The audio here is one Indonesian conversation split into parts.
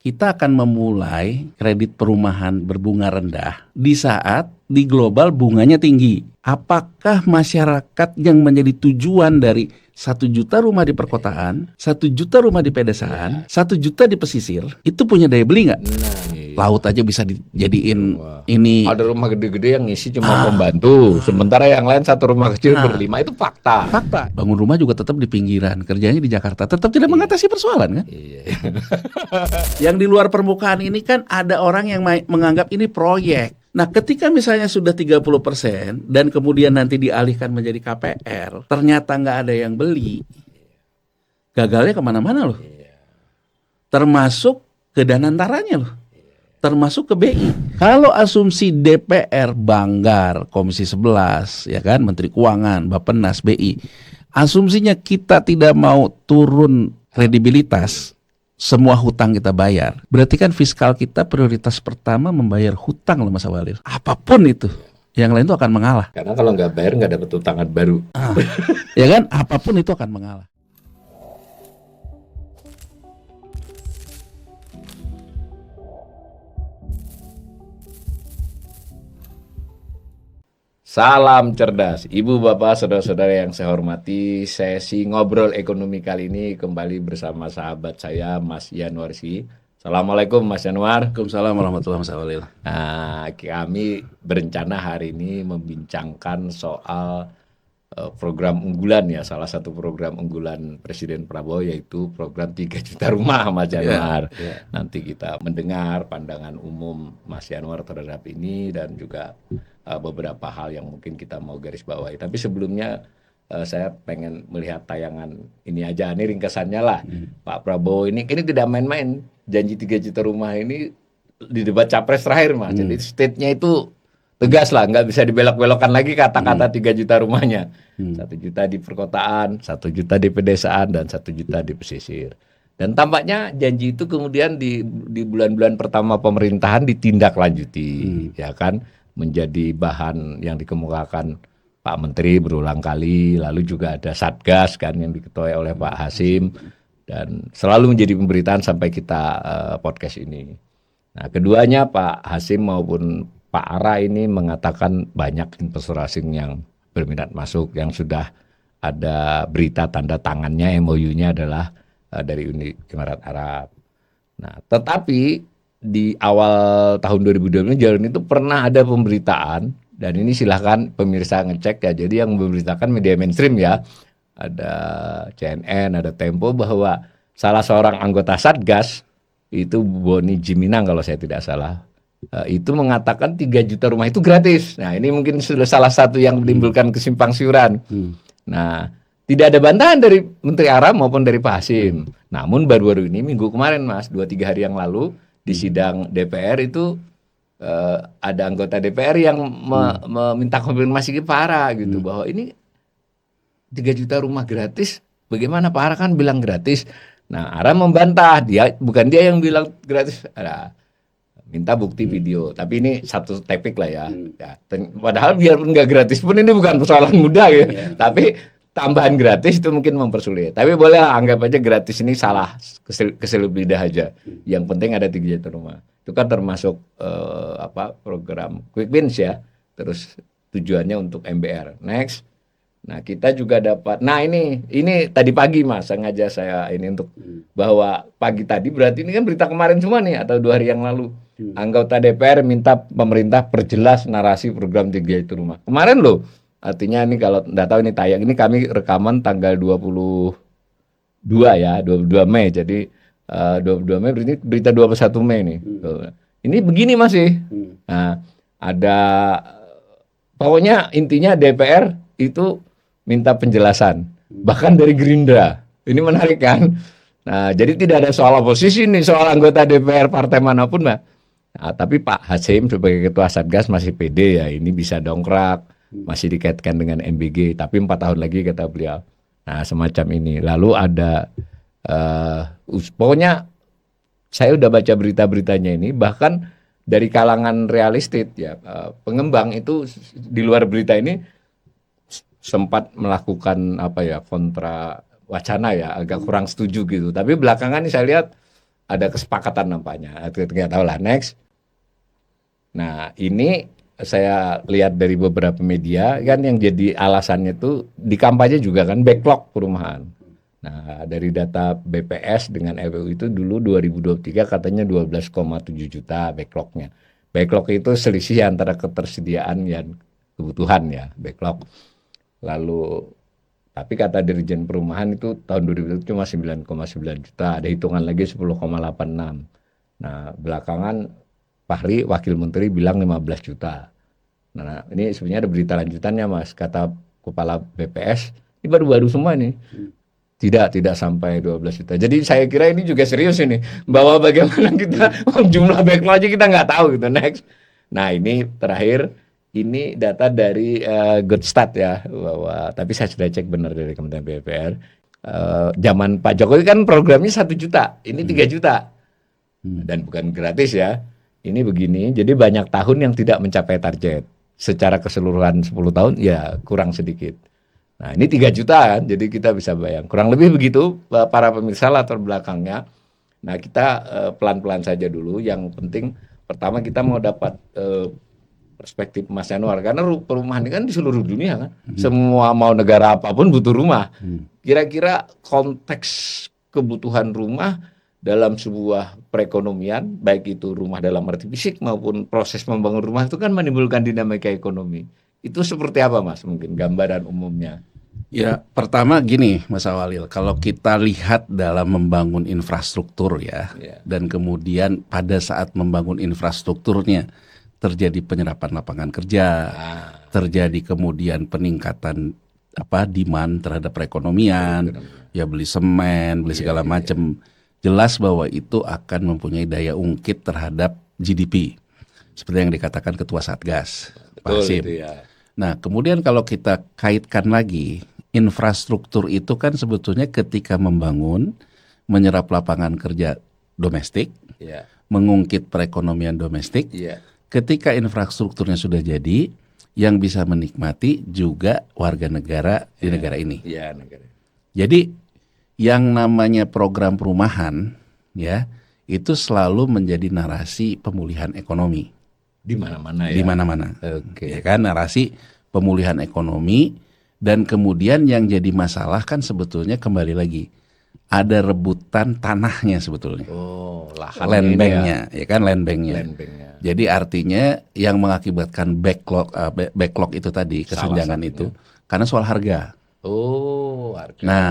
kita akan memulai kredit perumahan berbunga rendah di saat di global bunganya tinggi. Apakah masyarakat yang menjadi tujuan dari 1 juta rumah di perkotaan, 1 juta rumah di pedesaan, 1 juta di pesisir, itu punya daya beli nggak? Laut aja bisa dijadiin ini. Ada rumah gede-gede yang ngisi cuma pembantu, sementara yang lain satu rumah kecil berlima, itu fakta. Fakta. Bangun rumah juga tetap di pinggiran, kerjanya di Jakarta, tetap tidak mengatasi persoalan kan? Yang di luar permukaan ini kan ada orang yang menganggap ini proyek. Nah, ketika misalnya sudah 30% dan kemudian nanti dialihkan menjadi KPR, ternyata nggak ada yang beli, gagalnya kemana-mana loh. Termasuk ke Danantaranya loh. Termasuk ke BI. Kalau asumsi DPR, Banggar, Komisi 11, ya kan, Menteri Keuangan, Bappenas, BI, asumsinya kita tidak mau turun kredibilitas, semua hutang kita bayar. Berarti kan fiskal kita prioritas pertama membayar hutang loh Mas Awalil. Apapun itu. Yang lain itu akan mengalah. Karena kalau nggak bayar nggak dapat hutangan baru. Ya kan, apapun itu akan mengalah. Salam cerdas, Ibu, Bapak, Saudara-saudara yang saya hormati. Sesi ngobrol ekonomi kali ini kembali bersama sahabat saya, Mas Yanuarsi. Assalamualaikum Mas Yanuar. Waalaikumsalam warahmatullahi wabarakatuh. Nah, kami berencana hari ini membincangkan soal program unggulan ya, salah satu program unggulan Presiden Prabowo, yaitu program 3 juta rumah Mas Yanuar. Nanti kita mendengar pandangan umum Mas Yanuar terhadap ini dan juga beberapa hal yang mungkin kita mau garis bawahi. Tapi sebelumnya saya pengen melihat tayangan ini aja, ini ringkasannya lah. Pak Prabowo ini tidak main-main, janji 3 juta rumah ini di debat capres terakhir Mas. Jadi state-nya itu tegas lah, nggak bisa dibelok-belokkan lagi kata-kata 3 juta rumahnya. 1 juta di perkotaan, 1 juta di pedesaan, dan 1 juta di pesisir. Dan tampaknya janji itu kemudian di bulan-bulan pertama pemerintahan ditindaklanjuti, ya kan, menjadi bahan yang dikemukakan Pak Menteri berulang kali. Lalu juga ada Satgas kan yang diketuai oleh Pak Hasim, dan selalu menjadi pemberitaan sampai kita podcast ini. Nah, keduanya Pak Hasim maupun Pak Ara ini mengatakan banyak investor asing yang berminat masuk, yang sudah ada berita tanda tangannya, MOU-nya adalah dari Uni Emirat Arab. Nah, tetapi di awal tahun 2020 jalan itu pernah ada pemberitaan, dan ini silahkan pemirsa ngecek ya, jadi yang memberitakan media mainstream ya, ada CNN, ada Tempo, bahwa salah seorang anggota Satgas, itu Boni Jiminang kalau saya tidak salah, itu mengatakan 3 juta rumah itu gratis. Nah, ini mungkin sudah salah satu yang menimbulkan kesimpang siuran. Nah, tidak ada bantahan dari Menteri Aram maupun dari Pak Hasim. Namun baru-baru ini minggu kemarin Mas, 2-3 hari yang lalu di sidang DPR itu ada anggota DPR yang meminta konfirmasi ke Pak Ara gitu, bahwa ini 3 juta rumah gratis, bagaimana Pak Ara kan bilang gratis. Nah, Ara membantah, bukan dia yang bilang gratis. Minta bukti video, tapi ini satu topik lah ya. Padahal biar nggak gratis pun ini bukan persoalan mudah ya. Tapi tambahan gratis itu mungkin mempersulit. Tapi boleh anggap aja gratis ini salah, keselip lidah aja. Yang penting ada 3 juta rumah. Itu kan termasuk program Quick Wins ya. Terus tujuannya untuk MBR. Next. Nah, kita juga dapat. Nah, ini tadi pagi Mas, sengaja saya ini untuk bahwa pagi tadi berarti ini kan berita kemarin semua nih, atau 2 hari yang lalu. Anggota DPR minta pemerintah perjelas narasi program 3 juta rumah. Kemarin loh. Artinya ini kalau enggak tahu ini tayang, ini kami rekaman tanggal 22 ya, 22 Mei. Jadi 22 Mei berarti berita 21 Mei nih. Ini begini masih. Nah, ada pokoknya intinya DPR itu minta penjelasan, bahkan dari Gerindra. Ini menarik kan? Nah, jadi tidak ada soal oposisi nih, soal anggota DPR partai manapun, Mbak. Nah, tapi Pak Hasim sebagai ketua Satgas masih pede ya, ini bisa dongkrak, masih dikaitkan dengan MBG, tapi 4 tahun lagi kata beliau. Nah, semacam ini. Lalu ada, pokoknya saya udah baca berita-beritanya ini, bahkan dari kalangan real estate ya, pengembang itu di luar berita ini sempat melakukan kontra wacana ya, agak kurang setuju gitu. Tapi belakangan ini saya lihat ada kesepakatan nampaknya. Nggak tahu lah, next. Nah, ini saya lihat dari beberapa media kan yang jadi alasannya tuh di kampanye juga kan backlog perumahan. Nah, dari data BPS dengan LPU itu dulu 2023 katanya 12,7 juta backlognya. Backlog itu selisih antara ketersediaan dan kebutuhan ya, backlog. Lalu tapi kata Dirjen Perumahan itu tahun 2000 cuma 9,9 juta, ada hitungan lagi 10,86. Nah, belakangan Fahri Wakil Menteri bilang 15 juta. Nah, ini sebenarnya ada berita lanjutannya Mas, kata Kepala BPS, ini baru-baru semua nih. Tidak sampai 12 juta. Jadi saya kira ini juga serius ini, bahwa bagaimana kita jumlah backlog aja kita nggak tahu gitu. Next. Nah, ini terakhir. Ini data dari Goodstat ya, bahwa tapi saya sudah cek benar dari Kementerian PUPR. Zaman Pak Jokowi kan programnya 1 juta, ini 3 juta. Dan bukan gratis ya. Ini begini, jadi banyak tahun yang tidak mencapai target. Secara keseluruhan 10 tahun ya kurang sedikit. Nah, ini 3 juta kan, jadi kita bisa bayang. Kurang lebih begitu para pemirsa latar belakangnya. Nah, kita pelan-pelan saja dulu. Yang penting pertama kita mau dapat perspektif Mas Yanuar, karena perumahan ini kan di seluruh dunia kan, semua mau negara apapun butuh rumah. Kira-kira konteks kebutuhan rumah dalam sebuah perekonomian, baik itu rumah dalam arti fisik maupun proses membangun rumah itu kan menimbulkan dinamika ekonomi. Itu seperti apa Mas, mungkin gambaran umumnya? Ya, pertama gini Mas Awalil, kalau kita lihat dalam membangun infrastruktur ya, dan kemudian pada saat membangun infrastrukturnya terjadi penyerapan lapangan kerja, terjadi kemudian peningkatan demand terhadap perekonomian, ya beli semen, beli segala macam. Jelas bahwa itu akan mempunyai daya ungkit terhadap GDP. Seperti yang dikatakan Ketua Satgas, Pak Hasim. Nah, kemudian kalau kita kaitkan lagi, infrastruktur itu kan sebetulnya ketika membangun, menyerap lapangan kerja domestik, mengungkit perekonomian domestik. Ketika infrastrukturnya sudah jadi, yang bisa menikmati juga warga negara di negara ini. Jadi yang namanya program perumahan ya, itu selalu menjadi narasi pemulihan ekonomi. Di mana-mana ya. Di mana-mana. Ya kan, narasi pemulihan ekonomi, dan kemudian yang jadi masalah kan sebetulnya kembali lagi ada rebutan tanahnya sebetulnya. Land banknya, ya kan, land banknya. Jadi artinya yang mengakibatkan backlog itu tadi, kesenjangan itu karena soal harga. Harga. Nah,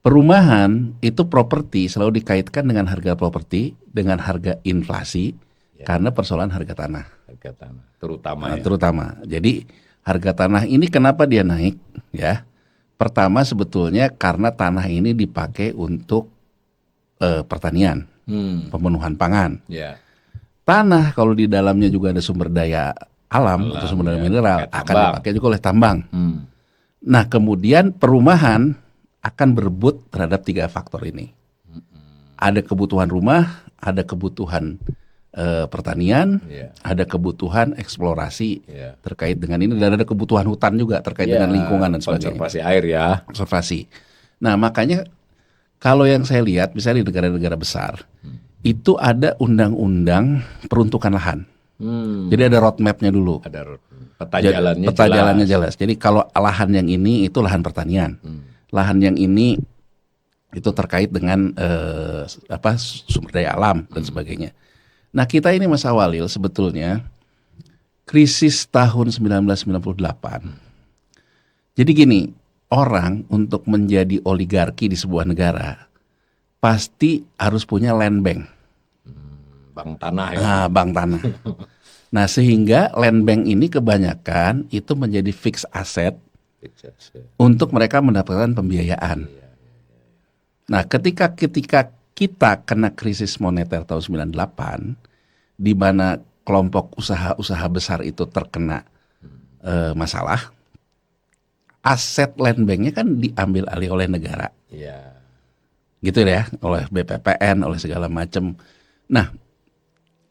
perumahan itu properti selalu dikaitkan dengan harga properti, dengan harga inflasi, karena persoalan harga tanah. Harga tanah, terutama. Terutama. Jadi harga tanah ini kenapa dia naik? Ya, pertama sebetulnya karena tanah ini dipakai untuk pertanian, pemenuhan pangan. Tanah kalau di dalamnya juga ada sumber daya alam atau sumber daya mineral akan dipakai juga oleh tambang. Nah, kemudian perumahan akan berebut terhadap 3 faktor ini. Ada kebutuhan rumah, ada kebutuhan pertanian, ada kebutuhan eksplorasi terkait dengan ini, dan ada kebutuhan hutan juga terkait dengan lingkungan dan sebagainya. Konservasi air ya. Konservasi. Nah, makanya kalau yang saya lihat misalnya di negara-negara besar, itu ada undang-undang peruntukan lahan. Jadi ada roadmap-nya dulu. Ada peta jalannya jelas. Jadi kalau lahan yang ini itu lahan pertanian. Lahan yang ini itu terkait dengan sumber daya alam dan sebagainya. Nah, kita ini Mas Awalil sebetulnya krisis tahun 1998. Jadi gini, orang untuk menjadi oligarki di sebuah negara pasti harus punya land bank. Bank tanah ya. Nah, bank tanah. Nah, sehingga land bank ini kebanyakan itu menjadi fixed asset untuk mereka mendapatkan pembiayaan. Nah, ketika kita kena krisis moneter tahun 98, di mana kelompok usaha-usaha besar itu terkena masalah, aset land banknya kan diambil alih oleh negara. Gitu ya, oleh BPPN, oleh segala macam. Nah,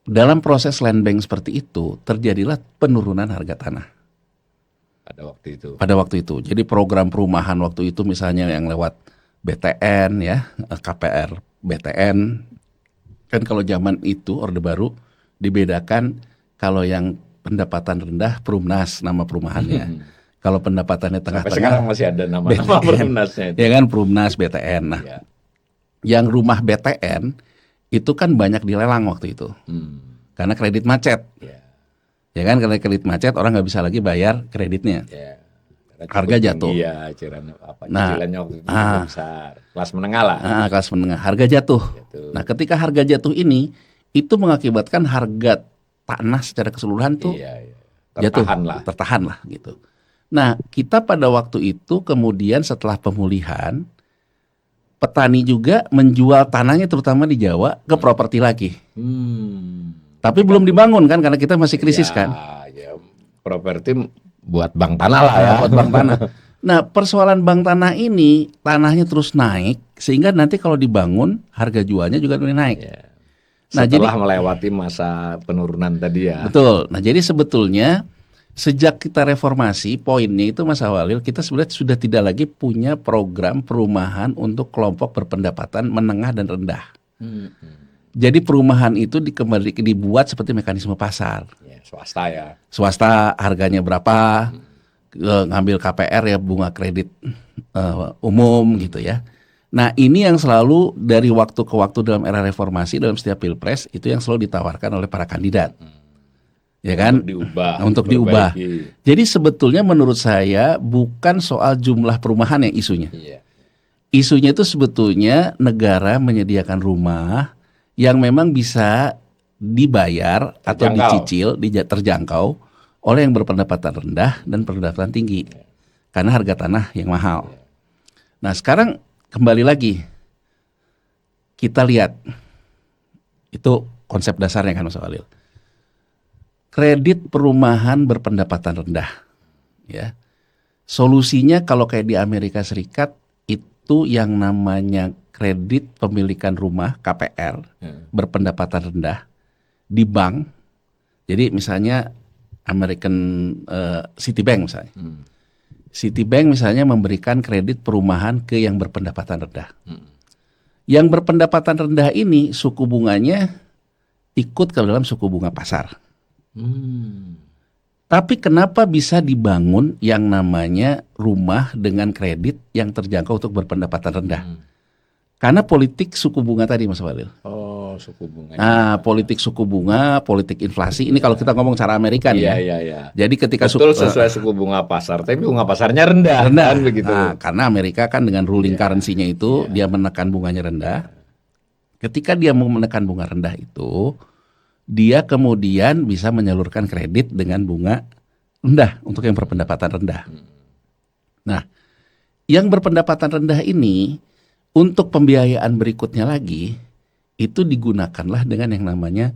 dalam proses land bank seperti itu terjadilah penurunan harga tanah. Pada waktu itu. Jadi program perumahan waktu itu misalnya yang lewat BTN ya, KPR BTN Kan kalau zaman itu Orde Baru dibedakan, kalau yang pendapatan rendah Perumnas nama perumahannya. Kalau pendapatannya Sampai tengah-tengah sekarang masih ada nama-nama BTN. Perumnasnya itu. Ya kan, Perumnas, BTN. Nah, Ya. yang rumah BTN itu kan banyak dilelang waktu itu. Karena kredit macet. Ya. Ya kan, karena kredit macet orang nggak bisa lagi bayar kreditnya. Ya. Harga jatuh. Iya, Nah, cicilannya waktu itu cukup besar. Kelas menengah lah. Kelas menengah, harga jatuh. Nah, ketika harga jatuh ini, itu mengakibatkan harga tanah secara keseluruhan tuh Iya. jatuh, Tertahan lah gitu. Nah, kita pada waktu itu kemudian setelah pemulihan, petani juga menjual tanahnya terutama di Jawa ke properti lagi. Tapi belum dibangun kan, karena kita masih krisis kan. Ya, properti buat bank tanah lah ya. Buat bank tanah. Nah, persoalan bank tanah ini, tanahnya terus naik, sehingga nanti kalau dibangun, harga jualnya juga naik. Ya. Nah, setelah melewati masa penurunan tadi ya. Betul. Nah, jadi sebetulnya sejak kita reformasi, poinnya itu Mas Awalil, kita sebenarnya sudah tidak lagi punya program perumahan untuk kelompok berpendapatan menengah dan rendah. Jadi perumahan itu dibuat seperti mekanisme pasar. Ya, swasta ya. Swasta harganya berapa, ngambil KPR ya, bunga kredit umum gitu ya. Nah, ini yang selalu dari waktu ke waktu dalam era reformasi, dalam setiap pilpres, itu yang selalu ditawarkan oleh para kandidat. Ya kan? Untuk diubah. Jadi sebetulnya menurut saya bukan soal jumlah perumahan yang isunya. Isunya itu sebetulnya negara menyediakan rumah yang memang bisa dibayar atau dicicil, terjangkau oleh yang berpendapatan rendah dan pendapatan tinggi. Karena harga tanah yang mahal. Nah, sekarang kembali lagi, kita lihat, itu konsep dasarnya kan Mas Walil. Kredit perumahan berpendapatan rendah. Ya. Solusinya kalau kayak di Amerika Serikat, itu yang namanya kredit pemilikan rumah, KPR, berpendapatan rendah, di bank. Jadi misalnya American Citibank misalnya. Citibank misalnya memberikan kredit perumahan ke yang berpendapatan rendah. Yang berpendapatan rendah ini suku bunganya ikut ke dalam suku bunga pasar. Tapi kenapa bisa dibangun yang namanya rumah dengan kredit yang terjangkau untuk berpendapatan rendah? Karena politik suku bunga tadi Mas Walil. Oh, suku bunga. Nah, politik suku bunga, politik inflasi. Ini kalau kita ngomong cara Amerika nih. Iya. Jadi ketika sesuai suku bunga pasar, tapi bunga pasarnya rendah. Kan begitu. Nah, karena Amerika kan dengan ruling currency-nya itu dia menekan bunganya rendah. Ketika dia mau menekan bunga rendah itu, dia kemudian bisa menyalurkan kredit dengan bunga rendah untuk yang berpendapatan rendah. Nah, yang berpendapatan rendah ini untuk pembiayaan berikutnya lagi itu digunakanlah dengan yang namanya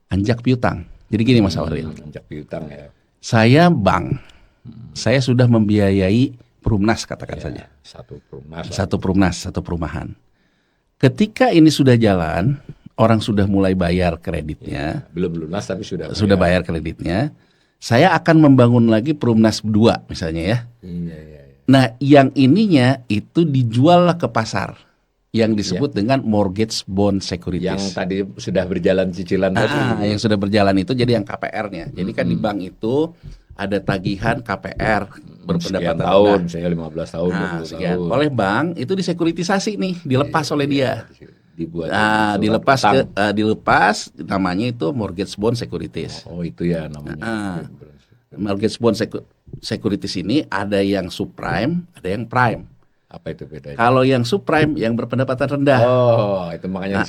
anjak piutang. Jadi gini Mas Awalil. Anjak piutang ya. Saya bank, saya sudah membiayai Perumnas katakan saja. Satu perumahan. Ketika ini sudah jalan, orang sudah mulai bayar kreditnya. Belum lunas tapi sudah bayar kreditnya. Saya akan membangun lagi Perumnas 2 misalnya ya. Nah, yang ininya itu dijual ke pasar yang disebut dengan mortgage bond securities. Yang tadi sudah berjalan cicilan tadi. Yang sudah berjalan itu jadi yang KPR-nya. Jadi kan di bank itu ada tagihan KPR berpendapatan tahun, saya 15 tahun, 20 sekian. tahun. Oleh bank itu disekuritasi nih, dilepas oleh dia. Dibuat dilepas namanya itu mortgage bond securities. Oh, itu ya namanya. Mortgage bond securities ini ada yang subprime, ada yang prime. Apa itu bedanya? Kalau yang subprime yang berpendapatan rendah. Oh, itu makanya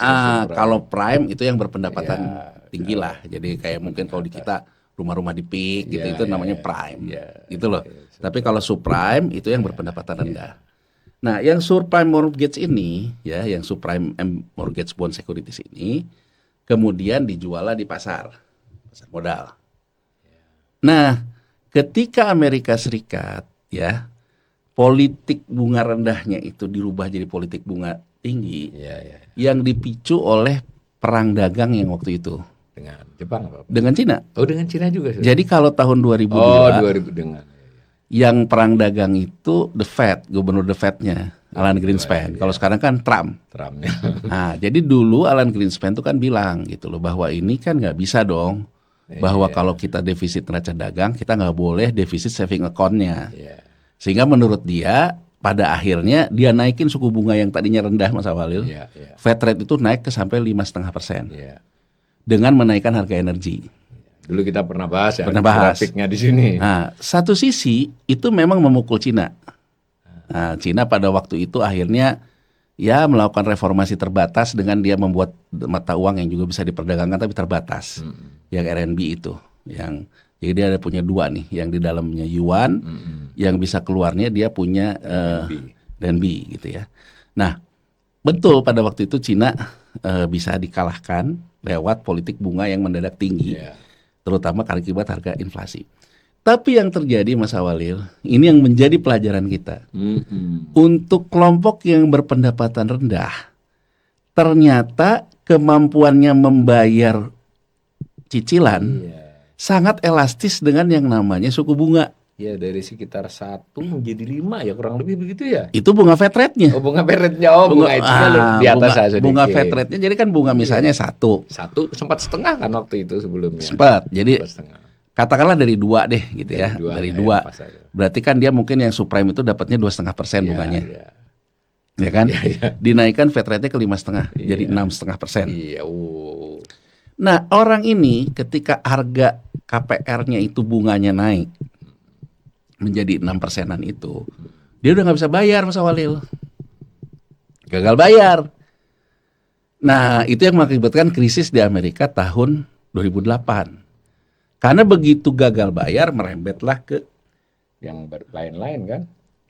kalau prime itu yang berpendapatan tinggi lah. Jadi kayak mungkin kalau di kita rumah-rumah di PIK gitu itu namanya prime. Gitu loh. Tapi kalau subprime itu yang berpendapatan rendah. Nah, yang subprime mortgage ini ya, yang subprime mortgage bond securities ini kemudian dijual di pasar modal. Nah, ketika Amerika Serikat ya, politik bunga rendahnya itu dirubah jadi politik bunga tinggi, yang dipicu oleh perang dagang yang waktu itu dengan Jepang apa? Dengan Cina. Oh, dengan Cina juga. Jadi kalau tahun 2002, 2000 dengan Yang perang dagang itu the Fed, gubernur the Fed-nya Alan Greenspan. Kalau sekarang kan Trump. Trumpnya. Nah, jadi dulu Alan Greenspan itu kan bilang gitu loh, bahwa ini kan nggak bisa dong, bahwa kalau kita defisit neraca dagang, kita nggak boleh defisit saving account-nya. Sehingga menurut dia, pada akhirnya dia naikin suku bunga yang tadinya rendah, Mas Awalil. Fed rate itu naik ke sampai 5,5%. Dengan menaikkan harga energi. Dulu kita pernah bahas ya, grafiknya di sini. Nah, satu sisi itu memang memukul Cina. Nah, Cina pada waktu itu akhirnya ya melakukan reformasi terbatas dengan dia membuat mata uang yang juga bisa diperdagangkan tapi terbatas. Yang RMB itu, jadi dia ada punya dua nih, yang di dalamnya yuan, yang bisa keluarnya dia punya RMB gitu ya. Nah, betul pada waktu itu Cina bisa dikalahkan lewat politik bunga yang mendadak tinggi, terutama akibat harga inflasi. Tapi yang terjadi, Mas Awalil, ini yang menjadi pelajaran kita. Untuk kelompok yang berpendapatan rendah, ternyata kemampuannya membayar cicilan sangat elastis dengan yang namanya suku bunga. Ya, dari sekitar 1 menjadi 5 ya, kurang lebih begitu ya. Itu bunga Fed rate-nya. Oh, bunga Fed rate-nya. Oh, bunga itunya di atas sedikit. Bunga Fed rate-nya, jadi kan bunga misalnya 1 sempat setengah kan waktu itu sebelumnya. Sempat. Jadi katakanlah dari 2 deh gitu ya. Dari 2. Berarti kan dia mungkin yang subprime itu dapatnya 2,5% bunganya. Ya kan? Dinaikkan Fed rate-nya ke 5,5, jadi 6,5%. Nah, orang ini ketika harga KPR-nya itu bunganya naik menjadi 6%-an itu, dia udah nggak bisa bayar, Mas Awalil. Gagal bayar. Nah, itu yang mengakibatkan krisis di Amerika tahun 2008. Karena begitu gagal bayar, merembetlah ke yang lain-lain kan,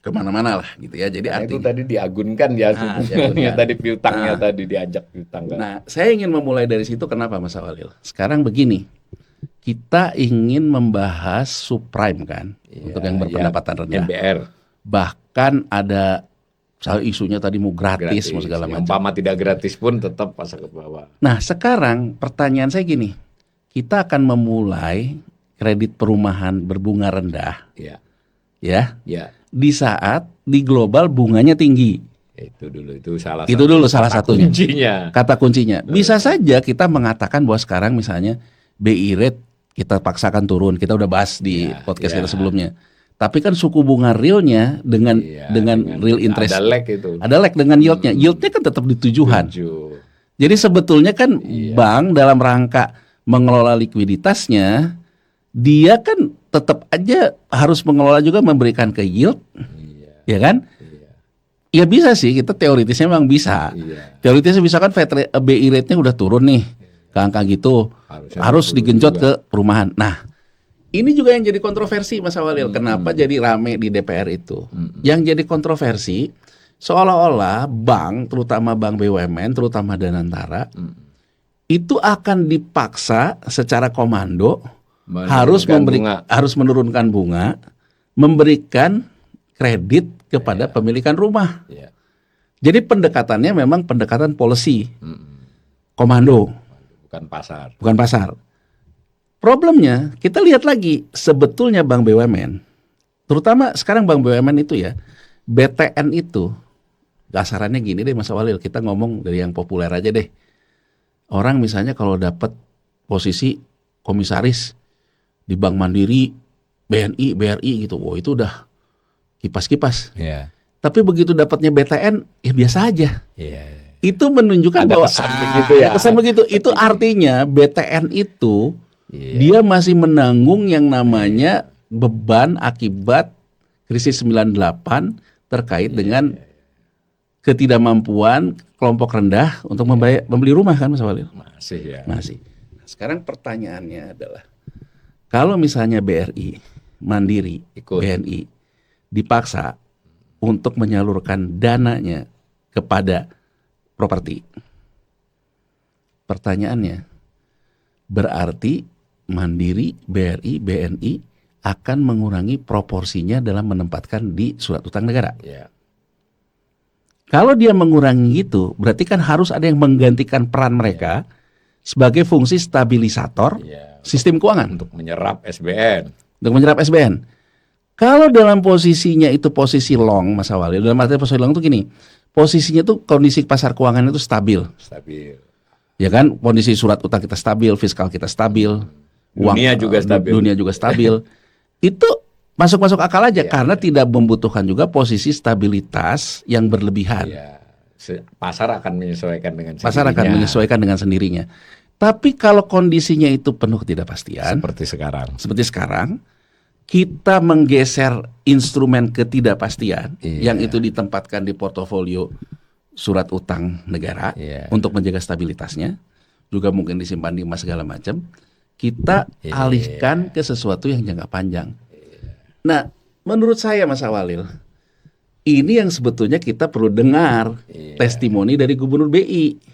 kemana-mana lah gitu ya. Jadi artinya itu tadi diagunkan ya, diagunkan. Tadi piutangnya tadi diajak piutang kan. Nah, saya ingin memulai dari situ. Kenapa, Mas Awalil? Sekarang begini, kita ingin membahas subprime kan, untuk yang berpendapatan rendah. MBR. Bahkan ada isunya tadi mau gratis mau segala macam. Umpama tidak gratis pun tetap pasang ke bawah. Nah, sekarang pertanyaan saya gini, kita akan memulai kredit perumahan berbunga rendah. Ya. Di saat di global bunganya tinggi. Itu dulu salah satunya. Kuncinya. Kata kuncinya. Bisa saja kita mengatakan bahwa sekarang misalnya BI rate kita paksakan turun. Kita udah bahas di podcast kita sebelumnya. Tapi kan suku bunga realnya dengan real interest ada lag dengan yieldnya. Yieldnya kan tetap di tujuan. Jadi sebetulnya kan bank dalam rangka mengelola likuiditasnya, dia kan tetap aja harus mengelola juga memberikan ke yield, ya kan? Ya bisa sih, kita teoritisnya memang bisa. Teoritisnya bisa kan BI rate-nya udah turun nih ke angka gitu, harus digenjot ke perumahan. Nah, ini juga yang jadi kontroversi, Mas Awalil. Kenapa jadi rame di DPR itu? Yang jadi kontroversi seolah-olah bank, terutama bank BUMN, terutama Danantara, itu akan dipaksa secara komando harus menurunkan bunga, memberikan kredit kepada pemilikan rumah. Jadi pendekatannya memang pendekatan policy, komando, bukan pasar. Problemnya kita lihat lagi, sebetulnya bank BUMN, terutama sekarang bank BUMN itu ya, BTN itu dasarannya gini deh, Mas Awalil, kita ngomong dari yang populer aja deh. Orang misalnya kalau dapat posisi komisaris di Bank Mandiri, BNI, BRI gitu, wah itu udah kipas-kipas. Tapi begitu dapatnya BTN, ya biasa aja. Itu menunjukkan ada bahwa kesan begitu. Itu artinya BTN itu dia masih menanggung yang namanya beban akibat krisis 98 terkait dengan ketidakmampuan kelompok rendah untuk membeli rumah kan, Mas Walil? Masih. Nah, sekarang pertanyaannya adalah, kalau misalnya BRI, Mandiri, BNI dipaksa untuk menyalurkan dananya kepada properti, pertanyaannya, berarti Mandiri, BRI, BNI akan mengurangi proporsinya dalam menempatkan di surat utang negara. Kalau dia mengurangi itu, berarti kan harus ada yang menggantikan peran mereka sebagai fungsi stabilisator sistem keuangan. Untuk menyerap SBN. Kalau dalam posisinya itu posisi long, Mas Awalil, dalam arti posisi long itu gini, posisinya tuh kondisi pasar keuangan itu stabil. Stabil. Ya kan, kondisi surat utang kita stabil, fiskal kita stabil, Dunia juga stabil. Dunia juga stabil. Itu masuk akal aja karena tidak membutuhkan juga posisi stabilitas yang berlebihan. Iya. Pasar akan menyesuaikan dengan sendirinya. Pasar akan menyesuaikan dengan sendirinya. Tapi kalau kondisinya itu penuh ketidakpastian, seperti sekarang, kita menggeser instrumen ketidakpastian yang itu ditempatkan di portofolio surat utang negara untuk menjaga stabilitasnya, juga mungkin disimpan di emas segala macam. Kita alihkan ke sesuatu yang jangka panjang. Nah, menurut saya Mas Awalil, ini yang sebetulnya kita perlu dengar testimoni dari Gubernur BI.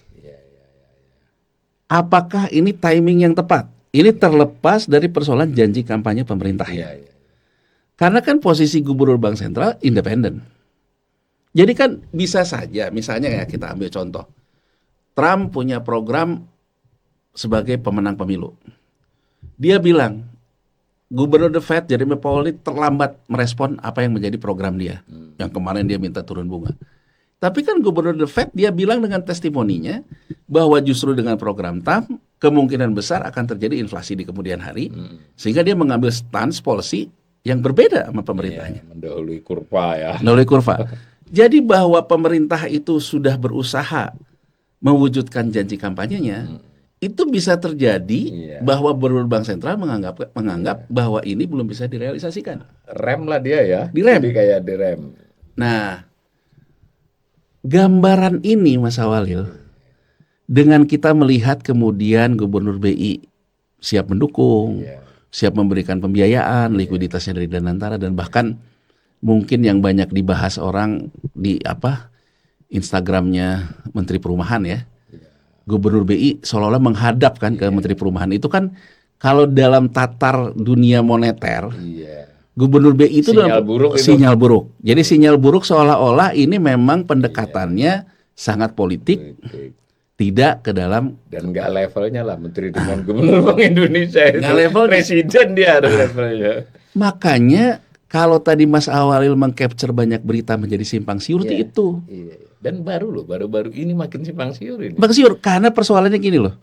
Apakah ini timing yang tepat? Ini terlepas dari persoalan janji kampanye pemerintahnya. Karena kan posisi Gubernur Bank Sentral independen. Jadi kan bisa saja, misalnya ya kita ambil contoh, Trump punya program sebagai pemenang pemilu. Dia bilang, Gubernur The Fed Jerome Powell terlambat merespon apa yang menjadi program dia. Yang kemarin dia minta turun bunga. Tapi kan Gubernur The Fed dia bilang dengan testimoninya bahwa justru dengan program Trump kemungkinan besar akan terjadi inflasi di kemudian hari, sehingga dia mengambil stance policy yang berbeda sama pemerintahnya. Mendahului kurva ya. Mendahului kurva. Jadi bahwa pemerintah itu sudah berusaha mewujudkan janji kampanyenya, itu bisa terjadi bahwa Gubernur Bank Sentral menganggap bahwa ini belum bisa direalisasikan. Rem lah dia ya. Direm. Jadi kayak direm. Nah, gambaran ini Mas Awalil, dengan kita melihat kemudian Gubernur BI siap mendukung, siap memberikan pembiayaan, likuiditasnya dari Danantara, dan bahkan mungkin yang banyak dibahas orang di Instagramnya Menteri Perumahan ya. Gubernur BI seolah-olah menghadapkan ke Menteri Perumahan. Itu kan kalau dalam tatar dunia moneter, Gubernur BI itu sinyal buruk. Jadi sinyal buruk seolah-olah ini memang pendekatannya sangat politik, tidak ke dalam, dan nggak levelnya lah Menteri dengan Gubernur Bank Indonesia itu. Nggak level, presiden dia harus levelnya. Makanya kalau tadi Mas Awalil mengcapture banyak berita menjadi simpang siur itu. Dan baru-baru ini makin simpang siur ini. Simpang siur karena persoalannya gini loh.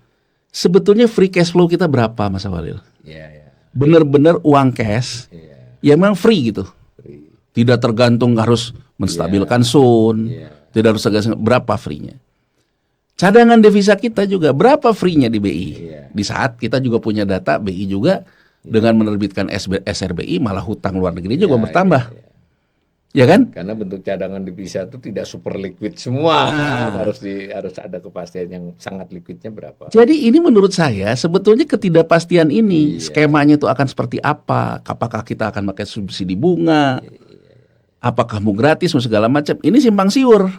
Sebetulnya free cash flow kita berapa Mas Awalil? Bener-bener uang cash yang memang free gitu. Tidak tergantung harus menstabilkan sun. Tidak harus tergantung berapa free-nya. Cadangan devisa kita juga berapa free-nya di BI. Di saat kita juga punya data BI juga dengan menerbitkan SRBI malah hutang luar negeri juga bertambah. Ya kan? Karena bentuk cadangan devisa itu tidak super liquid semua. Harus ada kepastian yang sangat liquidnya berapa. Jadi ini menurut saya sebetulnya ketidakpastian ini skemanya itu akan seperti apa? Apakah kita akan pakai subsidi bunga? Apakah mau gratis mau segala macam? Ini simpang siur.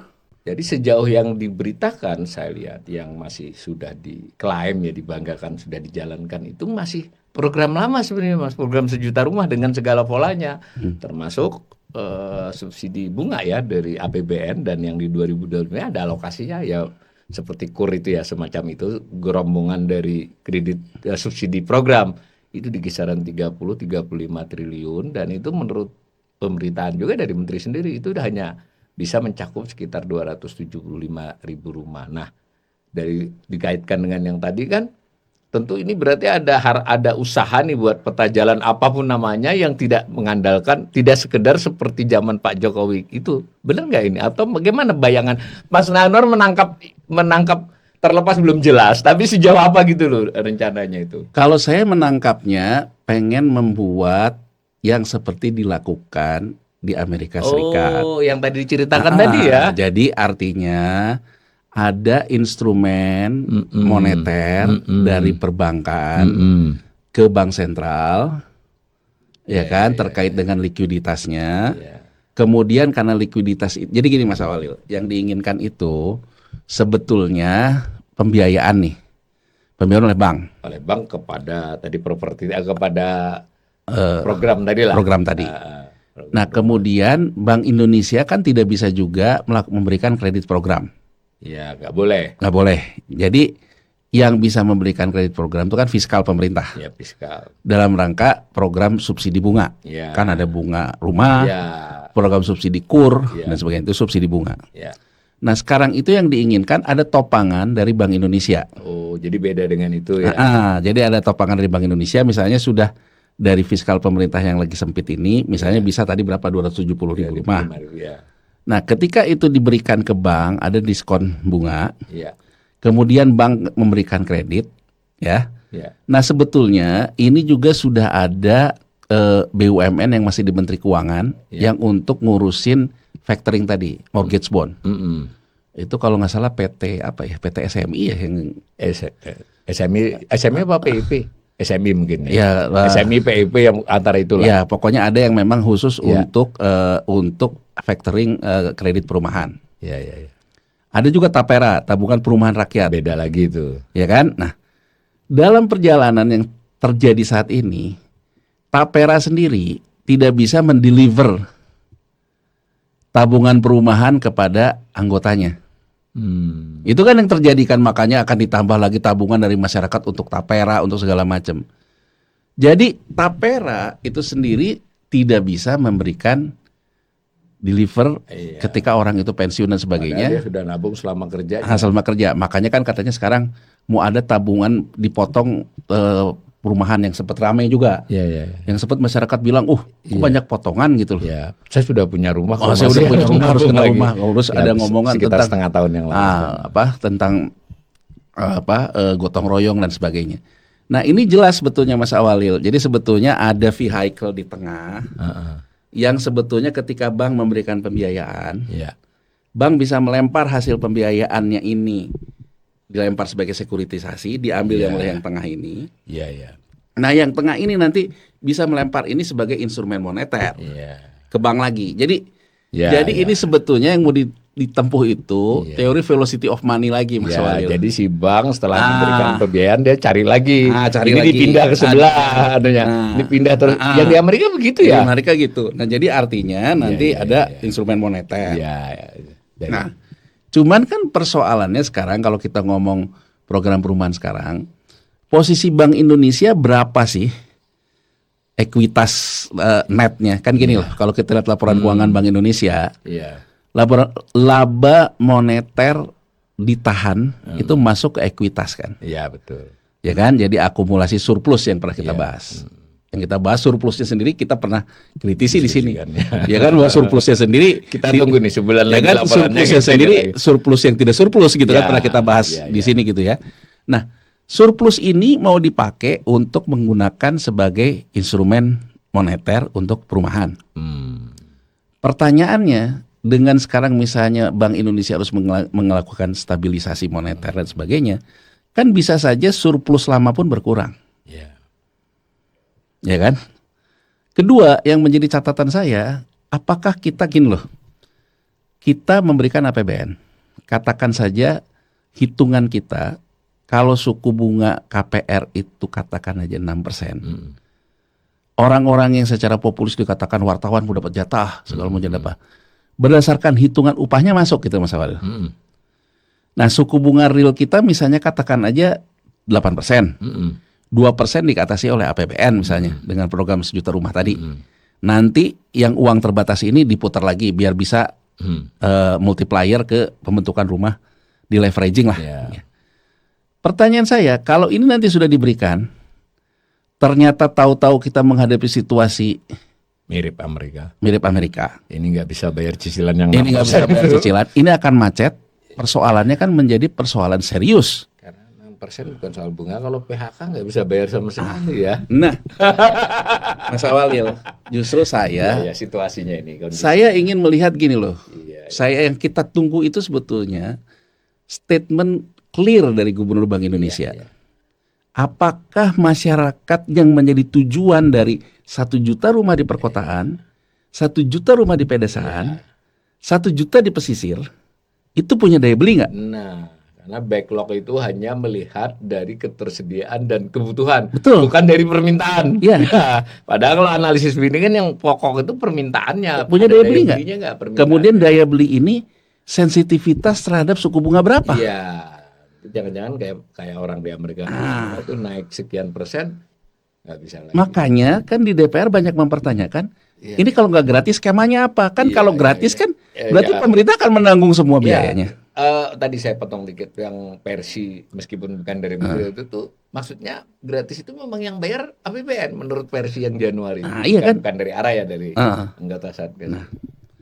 Jadi sejauh yang diberitakan saya lihat yang masih sudah diklaim ya dibanggakan sudah dijalankan itu masih program lama sebenarnya Mas, program 1 juta rumah dengan segala polanya, termasuk subsidi bunga ya dari APBN, dan yang di 2020 ada alokasinya ya seperti KUR itu ya semacam itu, gerombongan dari kredit subsidi program itu di kisaran 30-35 triliun, dan itu menurut pemberitaan juga dari menteri sendiri itu udah hanya bisa mencakup sekitar 275.000 rumah. Nah, dikaitkan dengan yang tadi kan tentu ini berarti ada usaha nih buat peta jalan apapun namanya yang tidak mengandalkan, tidak sekedar seperti zaman Pak Jokowi itu. Benar nggak ini? Atau bagaimana bayangan Mas Nanor menangkap terlepas belum jelas, tapi sejauh apa gitu loh rencananya itu? Kalau saya menangkapnya pengen membuat yang seperti dilakukan di Amerika Serikat. Oh, yang tadi diceritakan tadi ya. Jadi artinya ada instrumen moneter dari perbankan ke bank sentral, terkait dengan likuiditasnya. Kemudian karena likuiditas, jadi gini Mas Awalil, yang diinginkan itu sebetulnya pembiayaan oleh bank. Oleh bank kepada tadi properti, kepada program tadi lah. Program tadi. Nah kemudian Bank Indonesia kan tidak bisa juga memberikan kredit program. Ya, nggak boleh. Nggak boleh. Jadi yang bisa memberikan kredit program itu kan fiskal pemerintah. Ya, fiskal. Dalam rangka program subsidi bunga. Ya. Kan ada bunga rumah, Ya. program subsidi kur, Ya. dan sebagainya, itu subsidi bunga. Ya. Nah sekarang itu yang diinginkan ada topangan dari Bank Indonesia. Oh, jadi beda dengan itu ya. Jadi ada topangan dari Bank Indonesia, misalnya sudah dari fiskal pemerintah yang lagi sempit ini, misalnya bisa tadi berapa 270.000 rumah. Ya. Nah ketika itu diberikan ke bank, ada diskon bunga, Ya. kemudian bank memberikan kredit, ya. Ya. Nah sebetulnya ini juga sudah ada BUMN yang masih di Menteri Keuangan yang untuk ngurusin factoring tadi, mortgage bond. Itu kalau nggak salah PT apa ya, PT SMI ya yang SMI apa PIP? SMI mungkin ya. Ya, SMI PIP yang antara itulah. ya pokoknya ada yang memang khusus Ya. untuk factoring kredit perumahan. Ya, ya, ya. Ada juga Tapera, tabungan perumahan rakyat. Beda lagi itu. Ya kan? Nah, dalam perjalanan yang terjadi saat ini, Tapera sendiri tidak bisa mendeliver tabungan perumahan kepada anggotanya. Itu kan yang terjadi kan, makanya akan ditambah lagi tabungan dari masyarakat untuk Tapera, untuk segala macam. Jadi Tapera itu sendiri tidak bisa memberikan deliver ketika orang itu pensiun dan sebagainya. Padahal dia sudah nabung selama kerja. Selama kerja. Makanya kan katanya sekarang mau ada tabungan dipotong perumahan yang sempat ramai juga. Ya, ya, ya. Yang sempat masyarakat bilang, kok banyak potongan gitu loh. Ya, saya sudah punya rumah. Saya udah punya rumah, harus kena rumah. Terus Ya, ada ngomongan sekitar tentang setengah tahun yang lalu. tentang gotong royong dan sebagainya. Nah ini jelas sebetulnya Mas Awalil. Jadi sebetulnya ada vehicle di tengah yang sebetulnya ketika bank memberikan pembiayaan, bank bisa melempar hasil pembiayaannya ini, dilempar sebagai sekuritisasi, diambil yang oleh yang tengah ini. Iya, iya. Nah yang tengah ini nanti bisa melempar ini sebagai instrumen moneter ke bank lagi. Jadi ini sebetulnya yang mau ditempuh itu teori velocity of money lagi Mas Walil. Jadi si bank setelah memberikan pembiayaan dia cari lagi. Ini lagi. dipindah ke sebelah ini pindah terus. Yang di Amerika begitu ya. Di Amerika gitu. Nah, jadi artinya nanti ada instrumen moneter. Nah, cuman kan persoalannya sekarang kalau kita ngomong program perumahan sekarang, posisi Bank Indonesia berapa sih ekuitas netnya? Kan gini loh, kalau kita lihat laporan keuangan Bank Indonesia, laba moneter ditahan itu masuk ke ekuitas kan? Iya, betul. Ya kan? Jadi akumulasi surplus yang pernah kita bahas. Yang kita bahas surplusnya sendiri kita pernah kritisi di sini. Ya kan, bahwa surplusnya sendiri kita tunggu nih sebulan lagi kan, surplusnya sendiri surplus yang tidak surplus gitu kan, pernah kita bahas di sini gitu ya. Nah, surplus ini mau dipakai untuk menggunakan sebagai instrumen moneter untuk perumahan. Pertanyaannya, dengan sekarang misalnya Bank Indonesia harus melakukan stabilisasi moneter dan sebagainya, kan bisa saja surplus lama pun berkurang. Ya kan? Kedua, yang menjadi catatan saya, apakah kita gini loh, kita memberikan APBN, katakan saja hitungan kita, kalau suku bunga KPR itu katakan aja 6%. Orang-orang yang secara populis dikatakan wartawan mau dapat jatah, segala macam apa. Berdasarkan hitungan upahnya masuk gitu Mas Awal. Nah, suku bunga real kita misalnya katakan aja 8%. 2% dikatasi oleh APBN misalnya dengan program 1 juta rumah tadi. Nanti yang uang terbatas ini diputar lagi biar bisa multiplier ke pembentukan rumah, di leveraging lah. Pertanyaan saya, kalau ini nanti sudah diberikan, ternyata tahu-tahu kita menghadapi situasi mirip Amerika. Ini nggak bisa bayar cicilan yang 6%. Ini nggak bisa bayar cicilan. Ini akan macet. Persoalannya kan menjadi persoalan serius. Karena 6% bukan soal bunga, kalau PHK nggak bisa bayar sama sekali ya. Nah, Mas Awalil, justru saya situasinya ini. Saya ingin melihat gini loh. Saya yang kita tunggu itu sebetulnya statement clear dari Gubernur Bank Indonesia. Apakah masyarakat yang menjadi tujuan dari 1 juta rumah di perkotaan, 1 juta rumah di pedesaan, 1 juta di pesisir, itu punya daya beli nggak? Nah, karena backlog itu hanya melihat dari ketersediaan dan kebutuhan, betul, bukan dari permintaan. Padahal kalau analisis ini kan yang pokok itu permintaannya. Punya daya beli nggak? Kemudian daya beli ini sensitivitas terhadap suku bunga berapa? Jangan-jangan kayak orang di Amerika itu naik sekian persen nggak bisa lagi. Makanya kan di DPR banyak mempertanyakan, ini kalau nggak gratis skemanya apa? Kan kalau gratis kan berarti pemerintah akan menanggung semua biayanya. Tadi saya potong dikit yang versi meskipun bukan dari beliau itu tuh maksudnya gratis itu memang yang bayar APBN menurut versi yang Januari. Iya kan? Bukan dari ARA ya, dari anggota Satgas.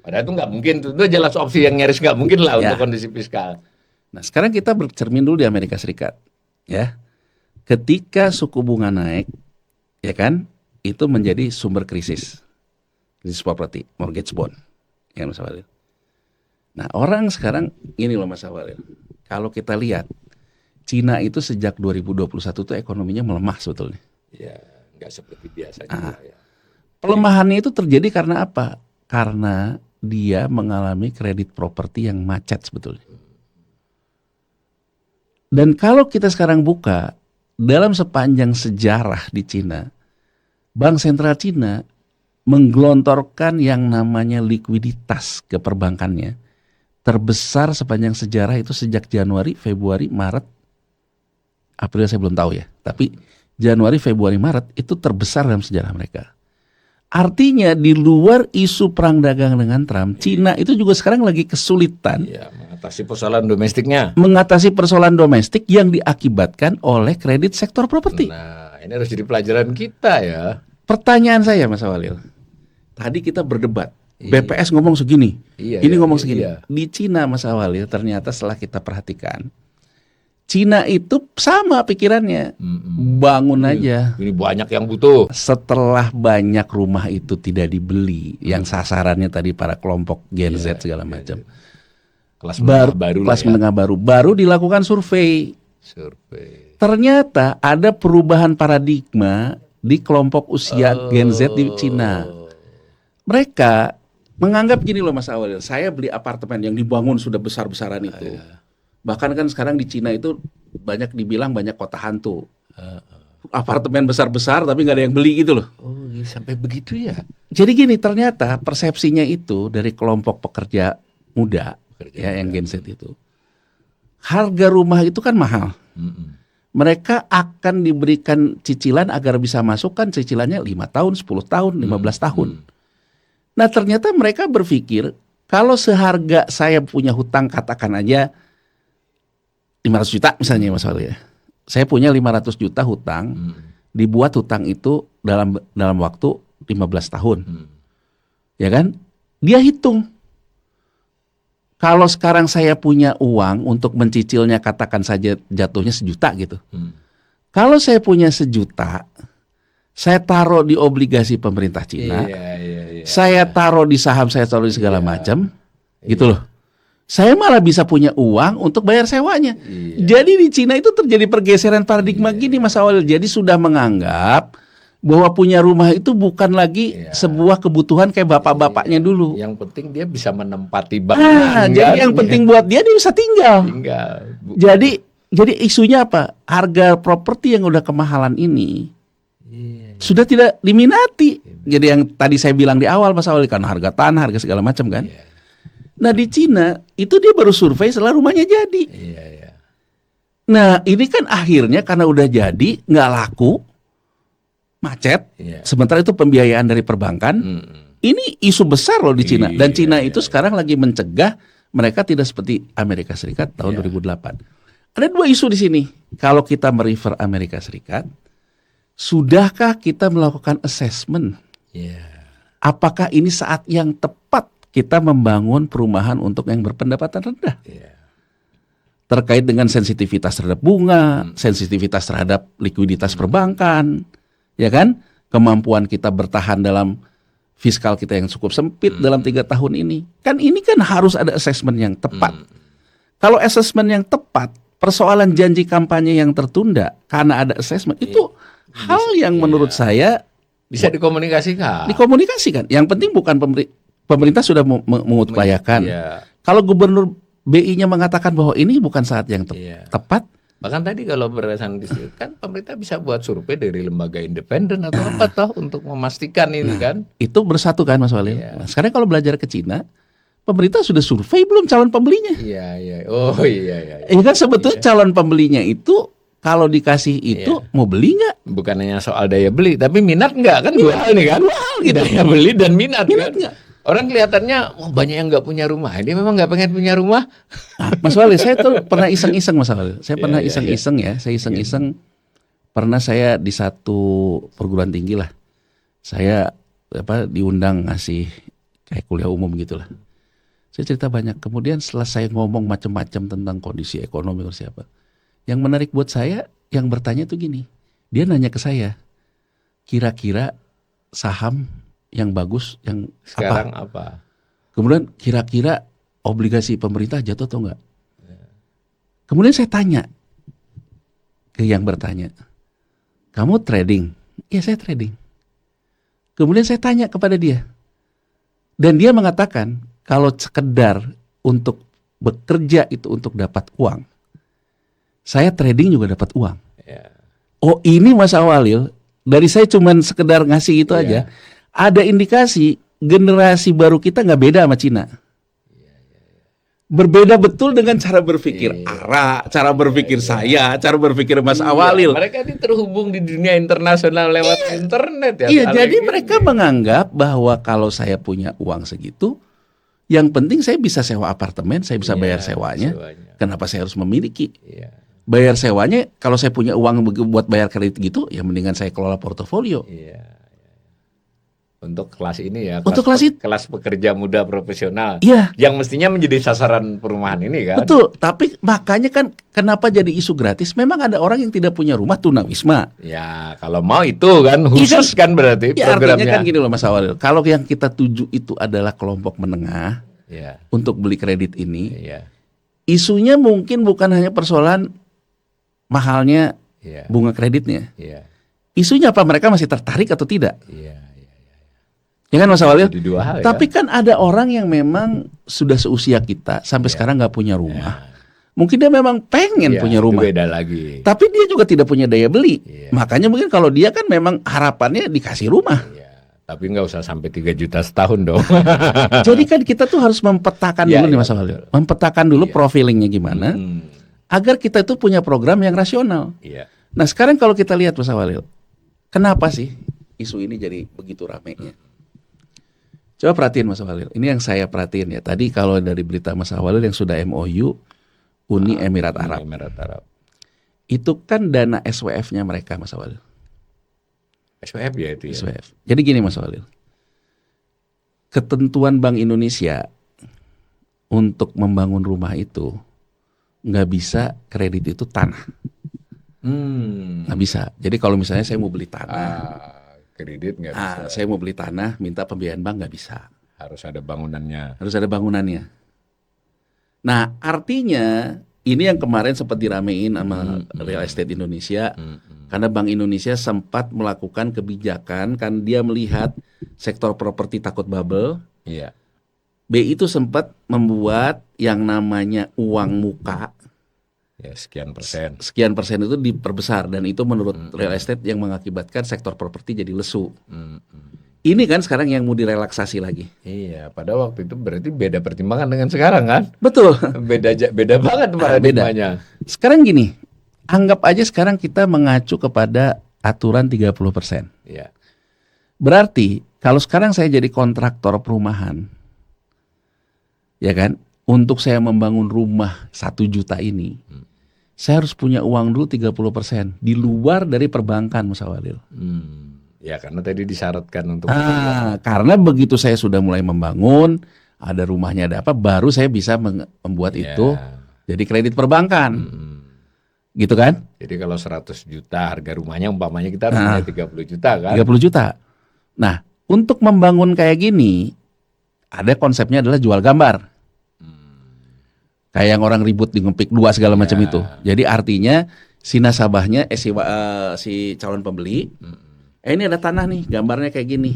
Padahal itu nggak mungkin, itu jelas opsi yang nyaris nggak mungkin lah untuk kondisi fiskal. Nah sekarang kita bercermin dulu di Amerika Serikat, ya. Ketika suku bunga naik, ya kan, itu menjadi sumber krisis property, mortgage bond, ya Mas Walil. Nah orang sekarang ini loh Mas Walil, kalau kita lihat Cina itu sejak 2021 tuh ekonominya melemah sebetulnya. Ya, nggak seperti biasanya. Ya. Pelemahannya itu terjadi karena apa? Karena dia mengalami kredit properti yang macet sebetulnya. Dan kalau kita sekarang buka, dalam sepanjang sejarah di Cina, Bank Sentral Cina menggelontorkan yang namanya likuiditas ke perbankannya terbesar sepanjang sejarah itu sejak Januari, Februari, Maret, April saya belum tahu ya. Tapi Januari, Februari, Maret itu terbesar dalam sejarah mereka. Artinya di luar isu perang dagang dengan Trump, Cina itu juga sekarang lagi kesulitan mengatasi persoalan domestiknya. Mengatasi persoalan domestik yang diakibatkan oleh kredit sektor properti. Nah, ini harus jadi pelajaran kita ya. Pertanyaan saya Mas Walil, tadi kita berdebat, BPS ngomong segini, ini ngomong segini. Di Cina Mas Walil ternyata setelah kita perhatikan, Cina itu sama pikirannya, bangun aja. Ini banyak yang butuh. Setelah banyak rumah itu tidak dibeli, yang sasarannya tadi para kelompok Gen Z segala macam. Kelas menengah baru, baru dilakukan survei. Ternyata ada perubahan paradigma di kelompok usia Gen Z di Cina. Mereka menganggap gini loh Mas Awalil, saya beli apartemen yang dibangun sudah besar-besaran itu. Bahkan kan sekarang di Cina itu banyak dibilang banyak kota hantu. Apartemen besar-besar tapi nggak ada yang beli gitu loh. Oh, sampai begitu ya. Jadi gini, ternyata persepsinya itu dari kelompok pekerja muda, yang Gen Z itu. Harga rumah itu kan mahal. Mereka akan diberikan cicilan agar bisa masukkan cicilannya 5 tahun, 10 tahun, 15 tahun. Nah ternyata mereka berpikir kalau seharga saya punya hutang katakan aja 500 juta misalnya Mas Walil ya. Saya punya 500 juta hutang, dibuat hutang itu dalam waktu 15 tahun. Ya kan? Dia hitung. Kalau sekarang saya punya uang untuk mencicilnya katakan saja jatuhnya 1 juta gitu. Kalau saya punya 1 juta, saya taruh di obligasi pemerintah Cina. Saya taruh di saham, saya taruh di segala macam. Gitu loh. Saya malah bisa punya uang untuk bayar sewanya. Jadi di Cina itu terjadi pergeseran paradigma gini Mas Awal. Jadi sudah menganggap bahwa punya rumah itu bukan lagi sebuah kebutuhan kayak bapak-bapaknya dulu. Yang penting dia bisa menempati bank. Jadi yang penting buat dia bisa tinggal. Jadi isunya apa? Harga properti yang udah kemahalan ini sudah tidak diminati. Jadi yang tadi saya bilang di awal Mas Awal, kan harga tanah, harga segala macam kan. Nah di Cina itu dia baru survei setelah rumahnya jadi. Nah ini kan akhirnya karena udah jadi nggak laku, macet. Sementara itu pembiayaan dari perbankan. Ini isu besar loh di Cina. Dan Cina itu sekarang lagi mencegah mereka tidak seperti Amerika Serikat tahun 2008. Ada 2 isu di sini. Kalau kita merefer Amerika Serikat, sudahkah kita melakukan assessment? Apakah ini saat yang tepat kita membangun perumahan untuk yang berpendapatan rendah? Terkait dengan sensitivitas terhadap bunga, sensitivitas terhadap likuiditas perbankan, ya kan? Kemampuan kita bertahan dalam fiskal kita yang cukup sempit dalam 3 tahun ini. Kan ini kan harus ada assessment yang tepat. Kalau assessment yang tepat, persoalan janji kampanye yang tertunda karena ada assessment, itu hal yang menurut saya bisa dikomunikasikan. Yang penting bukan pemerintah sudah mengupayakan. Kalau gubernur BI-nya mengatakan bahwa ini bukan saat yang tepat. Bahkan tadi kalau berdasarkan kan pemerintah bisa buat survei dari lembaga independen atau apa toh untuk memastikan ini kan. Itu bersatu kan Mas Walil. Nah, sekarang kalau belajar ke Cina, pemerintah sudah survei belum calon pembelinya? Iya. Oh iya. Ya kan sebetulnya calon pembelinya itu kalau dikasih itu mau beli nggak? Bukan hanya soal daya beli, tapi minat nggak kan? Dua hal nih kan? Dua hal gitu. Daya beli dan minat kan? Nggak? Orang kelihatannya banyak yang nggak punya rumah. Dia memang nggak pengen punya rumah. Nah, Mas Walil, saya tuh pernah iseng-iseng Mas Walil. Saya pernah iseng-iseng ya. Saya iseng-iseng. Pernah saya di satu perguruan tinggi lah. Saya diundang ngasih kayak kuliah umum gitulah. Saya cerita banyak. Kemudian setelah saya ngomong macam-macam tentang kondisi ekonomi siapa. Yang menarik buat saya, yang bertanya tuh gini. Dia nanya ke saya, kira-kira saham yang bagus, yang sekarang apa? Kemudian kira-kira obligasi pemerintah jatuh atau enggak? Kemudian saya tanya ke yang bertanya, kamu trading? Iya saya trading. Kemudian saya tanya kepada dia, dan dia mengatakan kalau sekedar untuk bekerja itu untuk dapat uang, saya trading juga dapat uang. Oh ini Mas Awalil, dari saya cuman sekedar ngasih itu aja, ada indikasi generasi baru kita nggak beda sama Cina. Berbeda betul dengan cara berpikir Ara, cara berpikir saya, cara berpikir Mas Awalil. Mereka ini terhubung di dunia internasional lewat internet ya. Iya, jadi mereka menganggap bahwa kalau saya punya uang segitu, yang penting saya bisa sewa apartemen, saya bisa bayar sewanya. Kenapa saya harus memiliki? Bayar sewanya, kalau saya punya uang buat bayar kredit gitu, ya mendingan saya kelola portofolio. Untuk kelas ini ya, untuk kelas pekerja muda profesional, iya, yang mestinya menjadi sasaran perumahan ini kan. Betul, tapi makanya kan kenapa jadi isu gratis? Memang ada orang yang tidak punya rumah tunawisma. Ya, kalau mau itu kan khusus kan berarti programnya. Artinya kan gini loh Mas Awalil, kalau yang kita tuju itu adalah kelompok menengah untuk beli kredit ini, isunya mungkin bukan hanya persoalan mahalnya bunga kreditnya. Isunya apa, mereka masih tertarik atau tidak? Ya kan Mas Awalil? Tapi kan ada orang yang memang sudah seusia kita sampai sekarang nggak punya rumah. Mungkin dia memang pengen punya rumah. Beda lagi. Tapi dia juga tidak punya daya beli. Makanya mungkin kalau dia kan memang harapannya dikasih rumah. Tapi nggak usah sampai 3 juta setahun dong. Jadi kan kita tuh harus mempetakan dulu nih Mas Awalil. Mempetakan dulu profilingnya gimana. Agar kita itu punya program yang rasional. Nah sekarang kalau kita lihat Mas Awalil, kenapa sih isu ini jadi begitu ramainya? Coba perhatiin Mas Awalil, ini yang saya perhatiin ya. Tadi kalau dari berita Mas Awalil yang sudah MOU Uni Emirat Arab. Itu kan dana SWF-nya mereka Mas Awalil. SWF ya itu ya. SWF. Jadi gini Mas Awalil, ketentuan Bank Indonesia untuk membangun rumah itu nggak bisa kredit itu tanah. Nggak bisa. Jadi kalau misalnya saya mau beli tanah, kredit nggak bisa. Saya mau beli tanah, minta pembiayaan bank nggak bisa. Harus ada bangunannya. Harus ada bangunannya. Nah artinya ini yang kemarin sempat diramein sama Real Estate Indonesia, karena Bank Indonesia sempat melakukan kebijakan, kan dia melihat sektor properti takut bubble. BI itu sempat membuat yang namanya uang muka, sekian persen itu diperbesar, dan itu menurut real estate yang mengakibatkan sektor properti jadi lesu. Ini kan sekarang yang mau direlaksasi lagi. Iya, pada waktu itu berarti beda pertimbangan dengan sekarang kan? Betul. Beda banget paradigmanya. Sekarang gini, anggap aja sekarang kita mengacu kepada aturan 30%. Berarti kalau sekarang saya jadi kontraktor perumahan, ya kan, untuk saya membangun rumah 1 juta ini, saya harus punya uang dulu 30% di luar dari perbankan Mas Awalil. Ya karena tadi disyaratkan untuk karena begitu saya sudah mulai membangun, ada rumahnya, ada apa, baru saya bisa membuat itu jadi kredit perbankan. Gitu kan? Jadi kalau 100 juta harga rumahnya, umpamanya kita harus punya 30 juta kan? 30 juta. Nah, untuk membangun kayak gini, ada konsepnya adalah jual gambar. Kayak yang orang ribut di Ngepik 2 segala macam itu. Jadi artinya si nasabahnya, si calon pembeli, ini ada tanah nih, gambarnya kayak gini.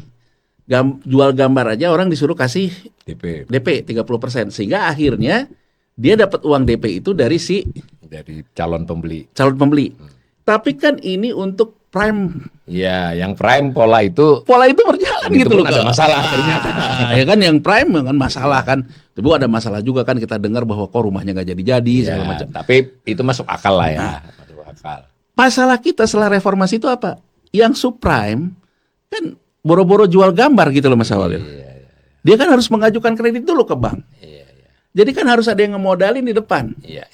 Jual gambar aja orang disuruh kasih DP 30%. Sehingga akhirnya dia dapat uang DP itu dari calon pembeli. Tapi kan ini untuk prime. Ya, yang prime pola itu berjalan gitu loh. Ada masalah ternyata. Ya kan yang prime kan masalah kan. Tapi ada masalah juga kan, kita dengar bahwa kok rumahnya nggak jadi-jadi segala Ya, macam. tapi itu masuk akal lah ya. Nah. Masuk akal. Masalah kita setelah reformasi itu apa? Yang subprime kan boro-boro jual gambar gitu loh Mas Awalil. Dia kan harus mengajukan kredit dulu ke bank. Jadi kan harus ada yang ngemodalin di depan. Iya.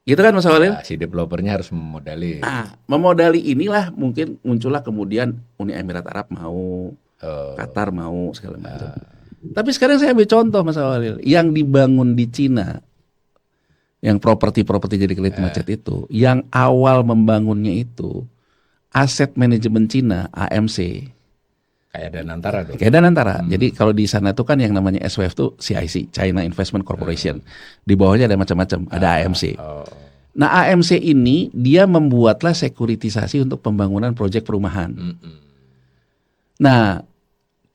Gitu kan Mas Awalil? Ya, si developernya harus memodali. Nah, memodali inilah mungkin muncullah kemudian Uni Emirat Arab mau, Qatar mau segala macam. Tapi sekarang saya ambil contoh Mas Awalil, yang dibangun di Cina, yang properti jadi kredit macet itu, yang awal membangunnya itu aset manajemen Cina, AMC. Kayak Danantara dong. Kayak Danantara. Jadi kalau di sana tuh kan yang namanya SWF tuh CIC, China Investment Corporation. Di bawahnya ada macam-macam, ada AMC. Nah, AMC ini dia membuatlah sekuritisasi untuk pembangunan proyek perumahan. Nah,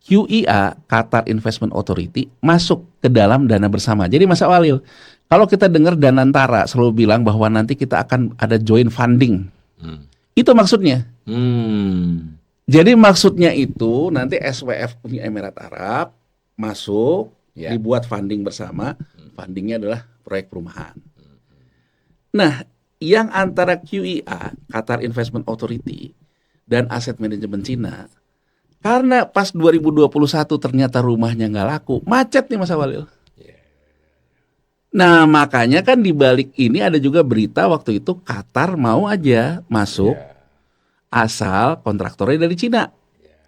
QIA, Qatar Investment Authority, masuk ke dalam dana bersama. Jadi Mas Awalil, kalau kita dengar Danantara selalu bilang bahwa nanti kita akan ada joint funding. Itu maksudnya. Jadi maksudnya itu nanti SWF Uni Emirat Arab masuk, dibuat funding bersama. Fundingnya adalah proyek perumahan. Nah, yang antara QIA, Qatar Investment Authority, dan aset manajemen Cina, karena pas 2021 ternyata rumahnya nggak laku, macet nih Mas Awalil. Nah, makanya kan di balik ini ada juga berita waktu itu Qatar mau aja masuk asal kontraktornya dari Cina.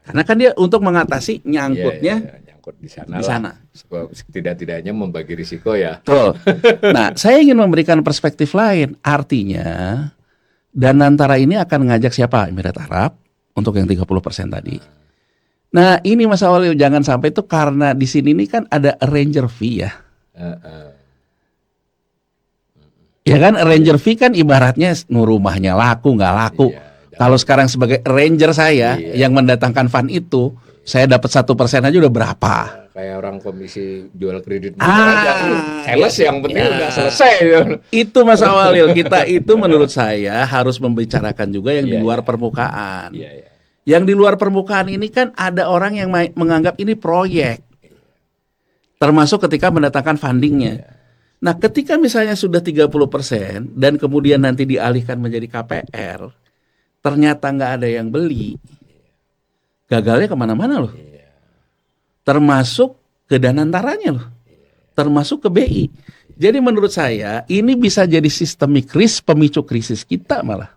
Karena kan dia untuk mengatasi nyangkutnya nyangkut di di sana. sana. Tidak-tidaknya membagi risiko ya. Betul. Nah, saya ingin memberikan perspektif lain. Artinya, Danantara ini akan ngajak siapa? Emirat Arab untuk yang 30% tadi. Nah, ini Mas Awalil, jangan sampai itu karena di sini ini kan ada arranger fee ya. Ya kan, arranger fee kan ibaratnya rumahnya laku nggak laku. Kalau sekarang sebagai arranger saya yang mendatangkan fund itu, saya dapat 1% aja udah berapa? Kayak orang komisi jual kredit aja. Sales yang penting udah selesai. Itu Mas Awalil, kita itu menurut saya harus membicarakan juga yang di luar permukaan. Yang di luar permukaan ini kan ada orang yang menganggap ini proyek. Termasuk ketika mendatangkan fundingnya. Nah, ketika misalnya sudah 30% dan kemudian nanti dialihkan menjadi KPR, ternyata nggak ada yang beli, gagalnya kemana-mana loh. Termasuk ke Danantaranya loh. Termasuk ke BI. Jadi menurut saya ini bisa jadi sistemik risk, pemicu krisis kita malah.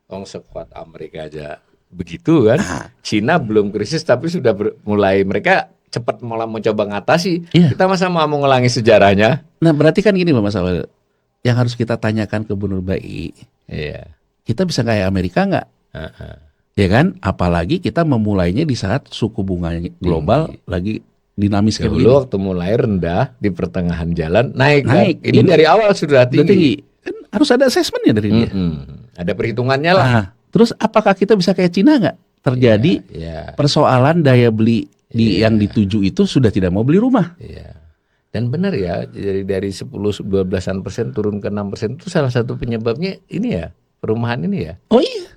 Sekuat Amerika aja begitu kan. Cina belum krisis tapi sudah mulai mereka cepat malah mencoba ngatasi. Kita masa mau mengulangi sejarahnya. Nah, berarti kan gini loh Mas Awal, yang harus kita tanyakan ke Gubernur BI. Kita bisa kayak Amerika nggak? Ya kan? Apalagi kita memulainya di saat suku bunga global lagi dinamis kayak begini. Dulu waktu mulai rendah, di pertengahan jalan naik. Kan? Ini dari awal sudah tinggi. Kan harus ada assessmentnya dari dia. Ada perhitungannya lah. Nah, terus apakah kita bisa kayak Cina nggak? Terjadi persoalan daya beli yang dituju itu sudah tidak mau beli rumah. Dan benar ya, dari 10-12% turun ke 6% itu salah satu penyebabnya ini ya, perumahan ini ya. Oh iya.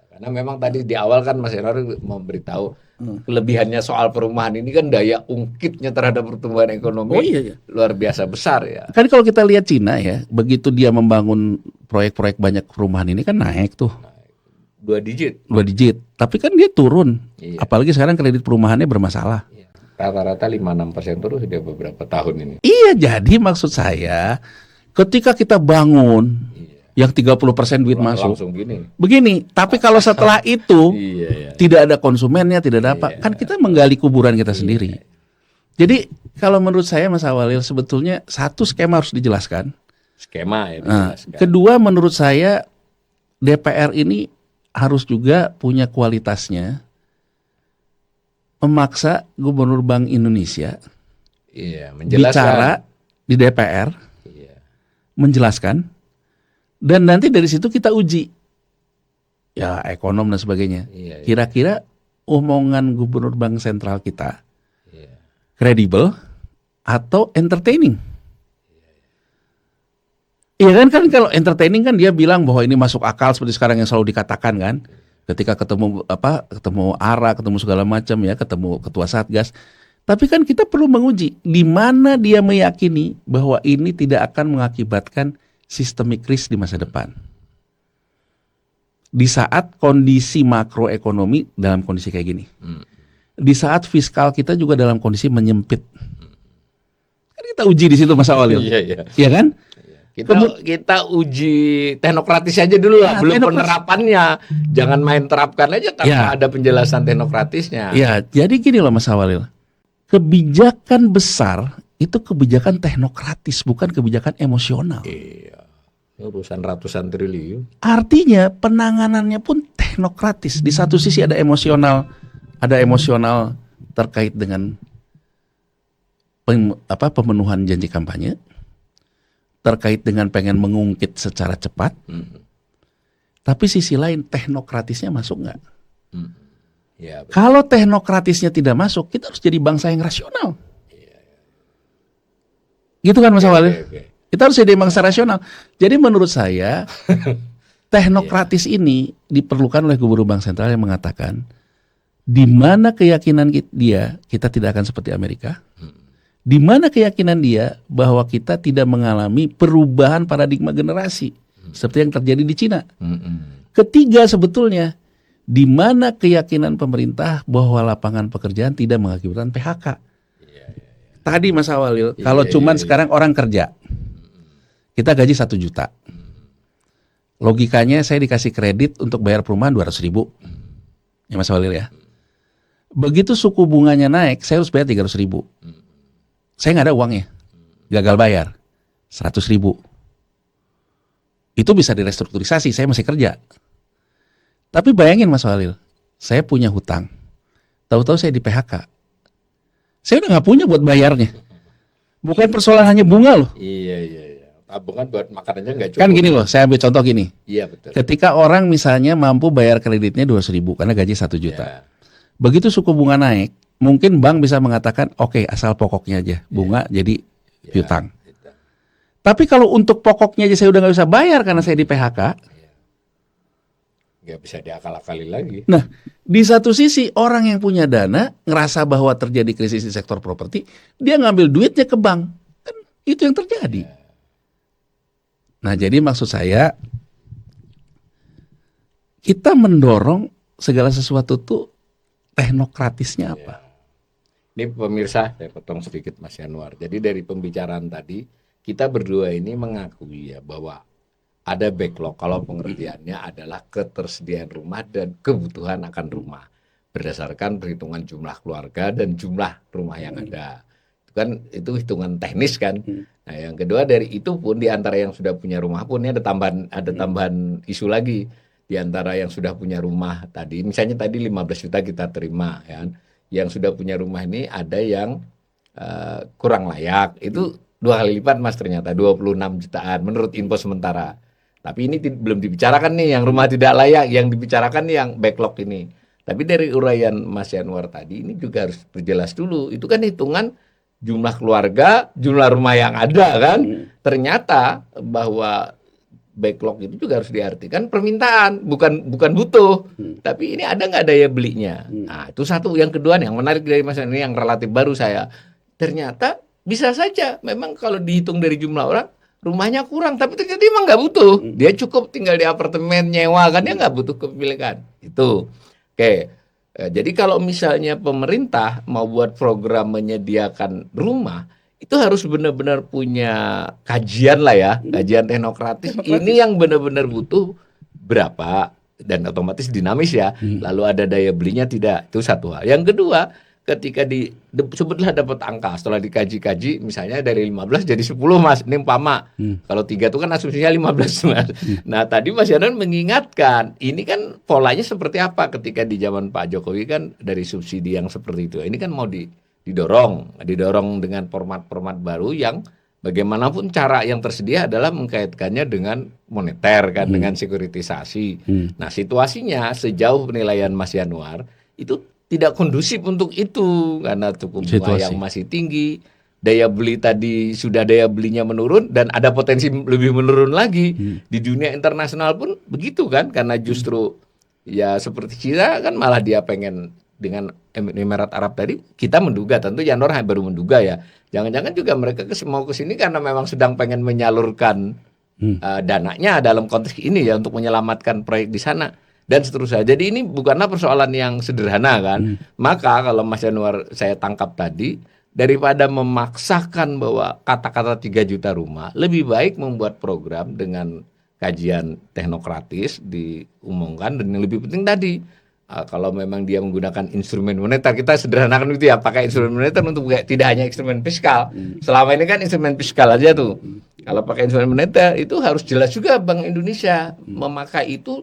Karena memang tadi di awal kan Mas Heru memberitahu kelebihannya soal perumahan ini kan daya ungkitnya terhadap pertumbuhan ekonomi luar biasa besar ya. Kan kalau kita lihat Cina ya, begitu dia membangun proyek-proyek banyak perumahan ini kan naik tuh. 2 digit. Tapi kan dia turun. Apalagi sekarang kredit perumahannya bermasalah. Rata-rata 5-6% turun sudah beberapa tahun ini. Iya, jadi maksud saya ketika kita bangun yang 30% duit masuk langsung gini. Begini, tapi kalau setelah itu tidak ada konsumennya, tidak ada apa, kan kita menggali kuburan kita sendiri. Jadi kalau menurut saya Mas Awalil, sebetulnya satu skema harus dijelaskan. Skema ya dijelaskan. Kedua, menurut saya DPR ini harus juga punya kualitasnya memaksa Gubernur Bank Indonesia bicara di DPR, menjelaskan, dan nanti dari situ kita uji ya ekonom dan sebagainya. Kira-kira omongan Gubernur Bank Sentral kita kredibel atau entertaining? Iya kan kalau entertaining kan dia bilang bahwa ini masuk akal seperti sekarang yang selalu dikatakan kan. Ketika ketemu ARA, ketemu segala macam ya, ketemu ketua Satgas. Tapi kan kita perlu menguji di mana dia meyakini bahwa ini tidak akan mengakibatkan systemic risk di masa depan. Di saat kondisi makroekonomi dalam kondisi kayak gini. Di saat fiskal kita juga dalam kondisi menyempit. Kan kita uji di situ Mas Awalil. Iya. Iya kan? Kita uji teknokratis aja dulu lah, belum penerapannya. Jangan main terapkan aja tanpa ada penjelasan teknokratisnya. Ya, jadi gini loh Mas Awalil. Kebijakan besar itu kebijakan teknokratis, bukan kebijakan emosional. Iya. Urusan ratusan triliun. Artinya penanganannya pun teknokratis. Di satu sisi ada emosional terkait dengan pemenuhan janji kampanye, terkait dengan pengen mengungkit secara cepat. Tapi sisi lain teknokratisnya masuk nggak? Ya, kalau teknokratisnya tidak masuk, kita harus jadi bangsa yang rasional. Gitu kan Mas Awalil? Kita harus jadi bangsa rasional. Jadi menurut saya teknokratis ini diperlukan oleh Gubernur Bank Sentral yang mengatakan di mana keyakinan dia kita tidak akan seperti Amerika. Di mana keyakinan dia bahwa kita tidak mengalami perubahan paradigma generasi seperti yang terjadi di Cina. Ketiga sebetulnya, di mana keyakinan pemerintah bahwa lapangan pekerjaan tidak mengakibatkan PHK. Tadi Mas Awalil, kalau cuman sekarang orang kerja, kita gaji 1 juta. Logikanya saya dikasih kredit untuk bayar perumahan 200.000. Ya Mas Awalil ya. Begitu suku bunganya naik, saya harus bayar 300.000. Saya nggak ada uangnya, gagal bayar 100.000. Itu bisa direstrukturisasi, saya masih kerja. Tapi bayangin Mas Walil, saya punya hutang, tahu-tahu saya di PHK. Saya udah nggak punya buat bayarnya. Bukan persoalan hanya bunga loh. Iya. Tabungan buat makan aja nggak cukup. Kan gini loh, saya ambil contoh gini. Iya betul. Ketika orang misalnya mampu bayar kreditnya 200.000 karena gaji 1 juta. Begitu suku bunga naik, mungkin bank bisa mengatakan, oke, asal pokoknya aja, bunga jadi piutang. Tapi kalau untuk pokoknya aja saya udah nggak bisa bayar karena saya di PHK, nggak bisa diakal-akali lagi. Nah, di satu sisi orang yang punya dana ngerasa bahwa terjadi krisis di sektor properti, dia ngambil duitnya ke bank, kan itu yang terjadi. Nah, jadi maksud saya kita mendorong segala sesuatu tuh teknokratisnya apa? Ini pemirsa, saya potong sedikit Mas Yanuar. Jadi dari pembicaraan tadi, kita berdua ini mengakui ya bahwa ada backlog kalau pengertiannya adalah ketersediaan rumah dan kebutuhan akan rumah. Berdasarkan perhitungan jumlah keluarga dan jumlah rumah yang ada. Itu hitungan teknis kan. Nah, yang kedua dari itu pun di antara yang sudah punya rumah pun ini ada tambahan isu lagi. Di antara yang sudah punya rumah tadi, misalnya tadi 15 juta kita terima ya. Yang sudah punya rumah ini ada yang kurang layak. Itu 2 kali lipat Mas ternyata 26 jutaan menurut info sementara. Tapi ini belum dibicarakan nih yang rumah tidak layak, yang dibicarakan nih yang backlog ini. Tapi dari uraian Mas Yanuar tadi ini juga harus berjelas dulu. Itu kan hitungan jumlah keluarga, jumlah rumah yang ada kan. Ternyata bahwa backlog itu juga harus diartikan permintaan, bukan butuh. Tapi ini ada nggak daya belinya? Nah, itu satu. Yang kedua yang menarik dari Mas ini yang relatif baru saya. Ternyata bisa saja memang kalau dihitung dari jumlah orang, rumahnya kurang, tapi ternyata dia emang nggak butuh. Dia cukup tinggal di apartemen, nyewa, kan dia nggak butuh kepemilikan. Itu. Oke. Jadi kalau misalnya pemerintah mau buat program menyediakan rumah, itu harus benar-benar punya kajian lah ya, kajian teknokratis. Ini yang benar-benar butuh berapa dan otomatis dinamis ya. Lalu ada daya belinya tidak, itu satu hal. Yang kedua, ketika sebutlah dapat angka setelah dikaji-kaji, misalnya dari 15 jadi 10 Mas, ini umpama. Kalau 3 itu kan asumsinya 15 Mas. Nah tadi Mas Yanan mengingatkan, ini kan polanya seperti apa ketika di zaman Pak Jokowi kan dari subsidi yang seperti itu. Ini kan mau didorong dengan format-format baru yang bagaimanapun cara yang tersedia adalah mengkaitkannya dengan moneter kan, dengan sekuritisasi. Nah situasinya sejauh penilaian Mas Yanuar itu tidak kondusif untuk itu karena suku bunga yang masih tinggi, daya beli tadi sudah daya belinya menurun dan ada potensi lebih menurun lagi. Di dunia internasional pun begitu kan, karena justru ya seperti Cina kan malah dia pengen dengan Emirat Arab tadi, kita menduga, tentu Januar baru menduga ya. Jangan-jangan juga mereka mau ke sini karena memang sedang pengen menyalurkan dananya dalam konteks ini ya untuk menyelamatkan proyek di sana dan seterusnya. Jadi ini bukanlah persoalan yang sederhana kan. Maka kalau Mas Januar saya tangkap tadi, daripada memaksakan bahwa kata-kata 3 juta rumah, lebih baik membuat program dengan kajian teknokratis diumumkan, dan yang lebih penting tadi kalau memang dia menggunakan instrumen moneter, kita sederhanakan itu ya, pakai instrumen moneter untuk tidak hanya instrumen fiskal. Selama ini kan instrumen fiskal aja tuh. Kalau pakai instrumen moneter itu harus jelas juga Bank Indonesia memakai itu,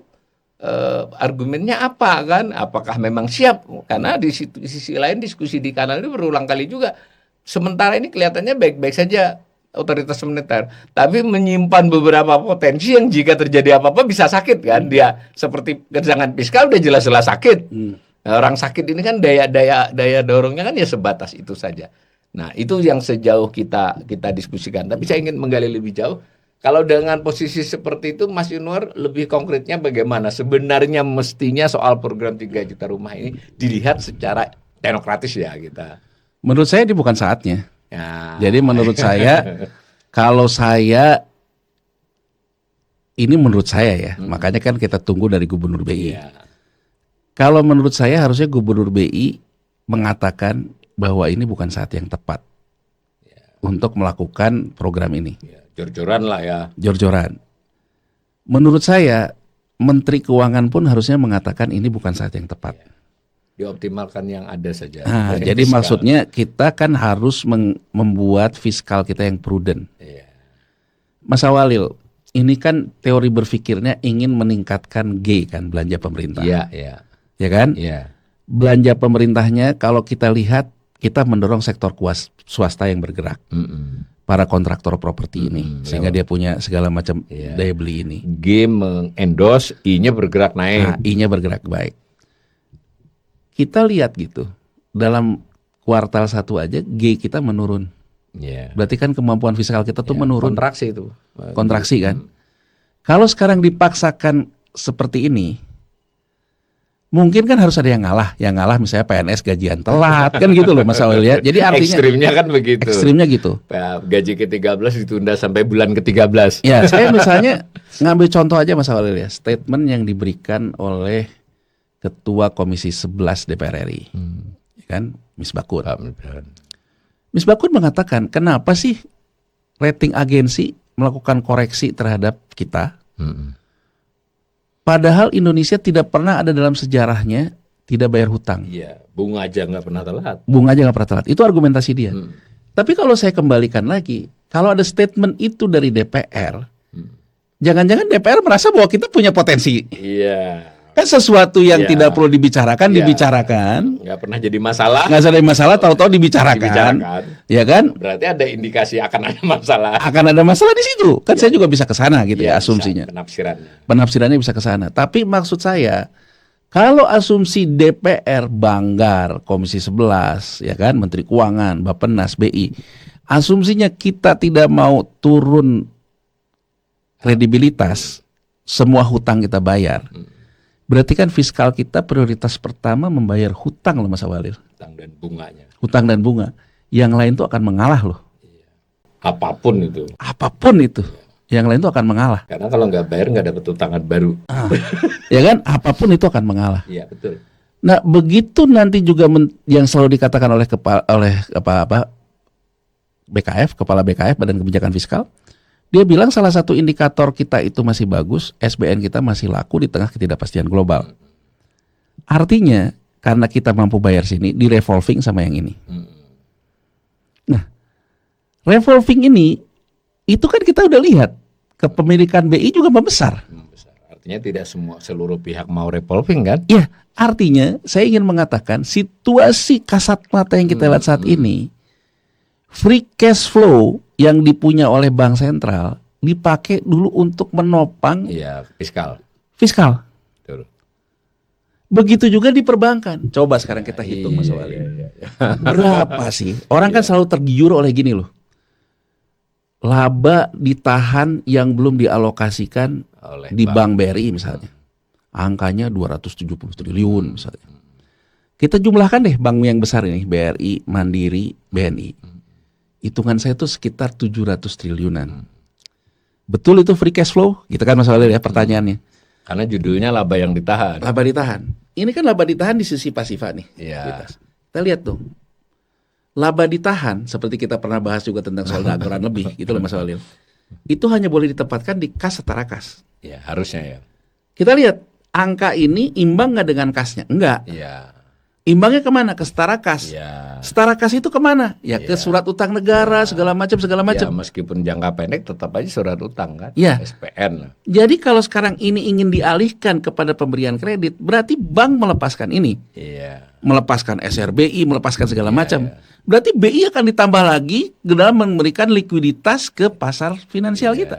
argumennya apa kan? Apakah memang siap? Karena di sisi lain diskusi di kanal ini berulang kali juga. Sementara ini kelihatannya baik-baik saja otoritas moneter, tapi menyimpan beberapa potensi yang jika terjadi apa-apa bisa sakit kan. Dia seperti kebijakan fiskal udah jelas-jelas sakit. Nah, orang sakit ini kan daya dorongnya kan ya sebatas itu saja. Nah, itu yang sejauh kita diskusikan. Tapi saya ingin menggali lebih jauh. Kalau dengan posisi seperti itu, Mas Yunwar, lebih konkretnya bagaimana? Sebenarnya mestinya soal program 3 juta rumah ini dilihat secara teknokratis ya kita. Menurut saya ini bukan saatnya. Ya. Jadi menurut saya, kalau saya, ini menurut saya ya, makanya kan kita tunggu dari Gubernur BI. Ya. Kalau menurut saya harusnya Gubernur BI mengatakan bahwa ini bukan saat yang tepat untuk melakukan program ini. Ya, jor-joran lah ya. Jor-joran. Menurut saya, Menteri Keuangan pun harusnya mengatakan ini bukan saat yang tepat. Dioptimalkan yang ada saja. Nah, jadi fiskal. maksudnya kita kan harus membuat fiskal kita yang prudent. Iya. Mas Awalil, ini kan teori berpikirnya ingin meningkatkan G kan, belanja pemerintah. Iya, iya. Ya kan? Iya. Belanja pemerintahnya kalau kita lihat, kita mendorong sektor swasta yang bergerak. Para kontraktor properti ini, sehingga dia punya segala macam daya beli ini. G mengendorse, I-nya bergerak naik. Nah, I-nya bergerak baik. Kita lihat gitu, dalam kuartal 1 aja G kita menurun. Yeah. Berarti kan kemampuan fiskal kita tuh menurun. Kontraksi itu. Kontraksi kan. Kalau sekarang dipaksakan seperti ini, mungkin kan harus ada yang ngalah. Yang ngalah misalnya PNS gajian telat kan gitu loh Mas Awil ya. Jadi artinya ekstrimnya kan begitu. Ekstrimnya gitu. Gaji ke-13 ditunda sampai bulan ke-13. Ya, saya misalnya ngambil contoh aja Mas Awil ya. Statement yang diberikan oleh Ketua Komisi 11 DPR RI, kan, Misbakun. Misbakun mengatakan, kenapa sih rating agensi melakukan koreksi terhadap kita? Padahal Indonesia tidak pernah ada dalam sejarahnya tidak bayar hutang. Iya, bunga aja nggak pernah telat. Bunga aja nggak pernah telat. Itu argumentasi dia. Tapi kalau saya kembalikan lagi, kalau ada statement itu dari DPR, jangan-jangan DPR merasa bahwa kita punya potensi. Iya. Kan sesuatu yang tidak perlu dibicarakan, dibicarakan. Nggak pernah jadi masalah. Nggak ada masalah, tahu-tahu dibicarakan. Ya kan? Berarti ada indikasi akan ada masalah. Akan ada masalah di situ. Kan saya juga bisa ke sana gitu ya asumsinya. Penafsirannya bisa ke sana. Tapi maksud saya, kalau asumsi DPR banggar Komisi 11, ya kan, Menteri Keuangan, Bappenas, BI, asumsinya kita tidak mau turun kredibilitas, semua hutang kita bayar. Berarti kan fiskal kita prioritas pertama membayar hutang loh Mas Awalil. Hutang dan bunganya. Hutang dan bunga. Yang lain tuh akan mengalah loh. Apapun itu. Apapun itu. Yang lain tuh akan mengalah. Karena kalau nggak bayar nggak dapat hutangan baru. Ya kan? Apapun itu akan mengalah. Iya betul. Nah begitu nanti juga yang selalu dikatakan oleh BKF, Kepala BKF, Badan Kebijakan Fiskal. Dia bilang salah satu indikator kita itu masih bagus, SBN kita masih laku di tengah ketidakpastian global. Artinya, karena kita mampu bayar sini, di revolving sama yang ini. Nah, revolving ini, itu kan kita udah lihat, kepemilikan BI juga membesar. Artinya tidak seluruh pihak mau revolving kan? Iya, artinya saya ingin mengatakan situasi kasat mata yang kita lihat saat ini, free cash flow yang dipunya oleh Bank Sentral dipakai dulu untuk menopang fiskal. Betul. Begitu juga di perbankan. Coba sekarang kita hitung Mas Wali. Berapa sih? Orang kan selalu tergiur oleh gini loh. Laba ditahan yang belum dialokasikan di Bank BRI misalnya. Angkanya 270 triliun misalnya. Kita jumlahkan deh bank yang besar ini, BRI, Mandiri, BNI. Hitungan saya itu sekitar 700 triliunan. Betul itu free cash flow? Gitu kan Mas Walil ya pertanyaannya. Karena judulnya laba yang ditahan. Laba ditahan. Ini kan laba ditahan di sisi pasifa nih. Iya. Kita lihat tuh. Laba ditahan, seperti kita pernah bahas juga tentang soal dageran lebih, gitu loh Mas Walil. Itu hanya boleh ditempatkan di kas setara kas. Ya, harusnya ya. Kita lihat, angka ini imbang nggak dengan kasnya? Enggak. Iya. Imbangnya kemana? Ke setara kas. Iya. Setara kas itu kemana? Ya ke surat utang negara, segala macam. Ya, meskipun jangka pendek tetap aja surat utang kan, Ya. SPN. Jadi kalau sekarang ini ingin dialihkan kepada pemberian kredit, berarti bank melepaskan ini. Iya. Melepaskan SRBI, melepaskan segala macam. Berarti BI akan ditambah lagi dalam memberikan likuiditas ke pasar finansial kita.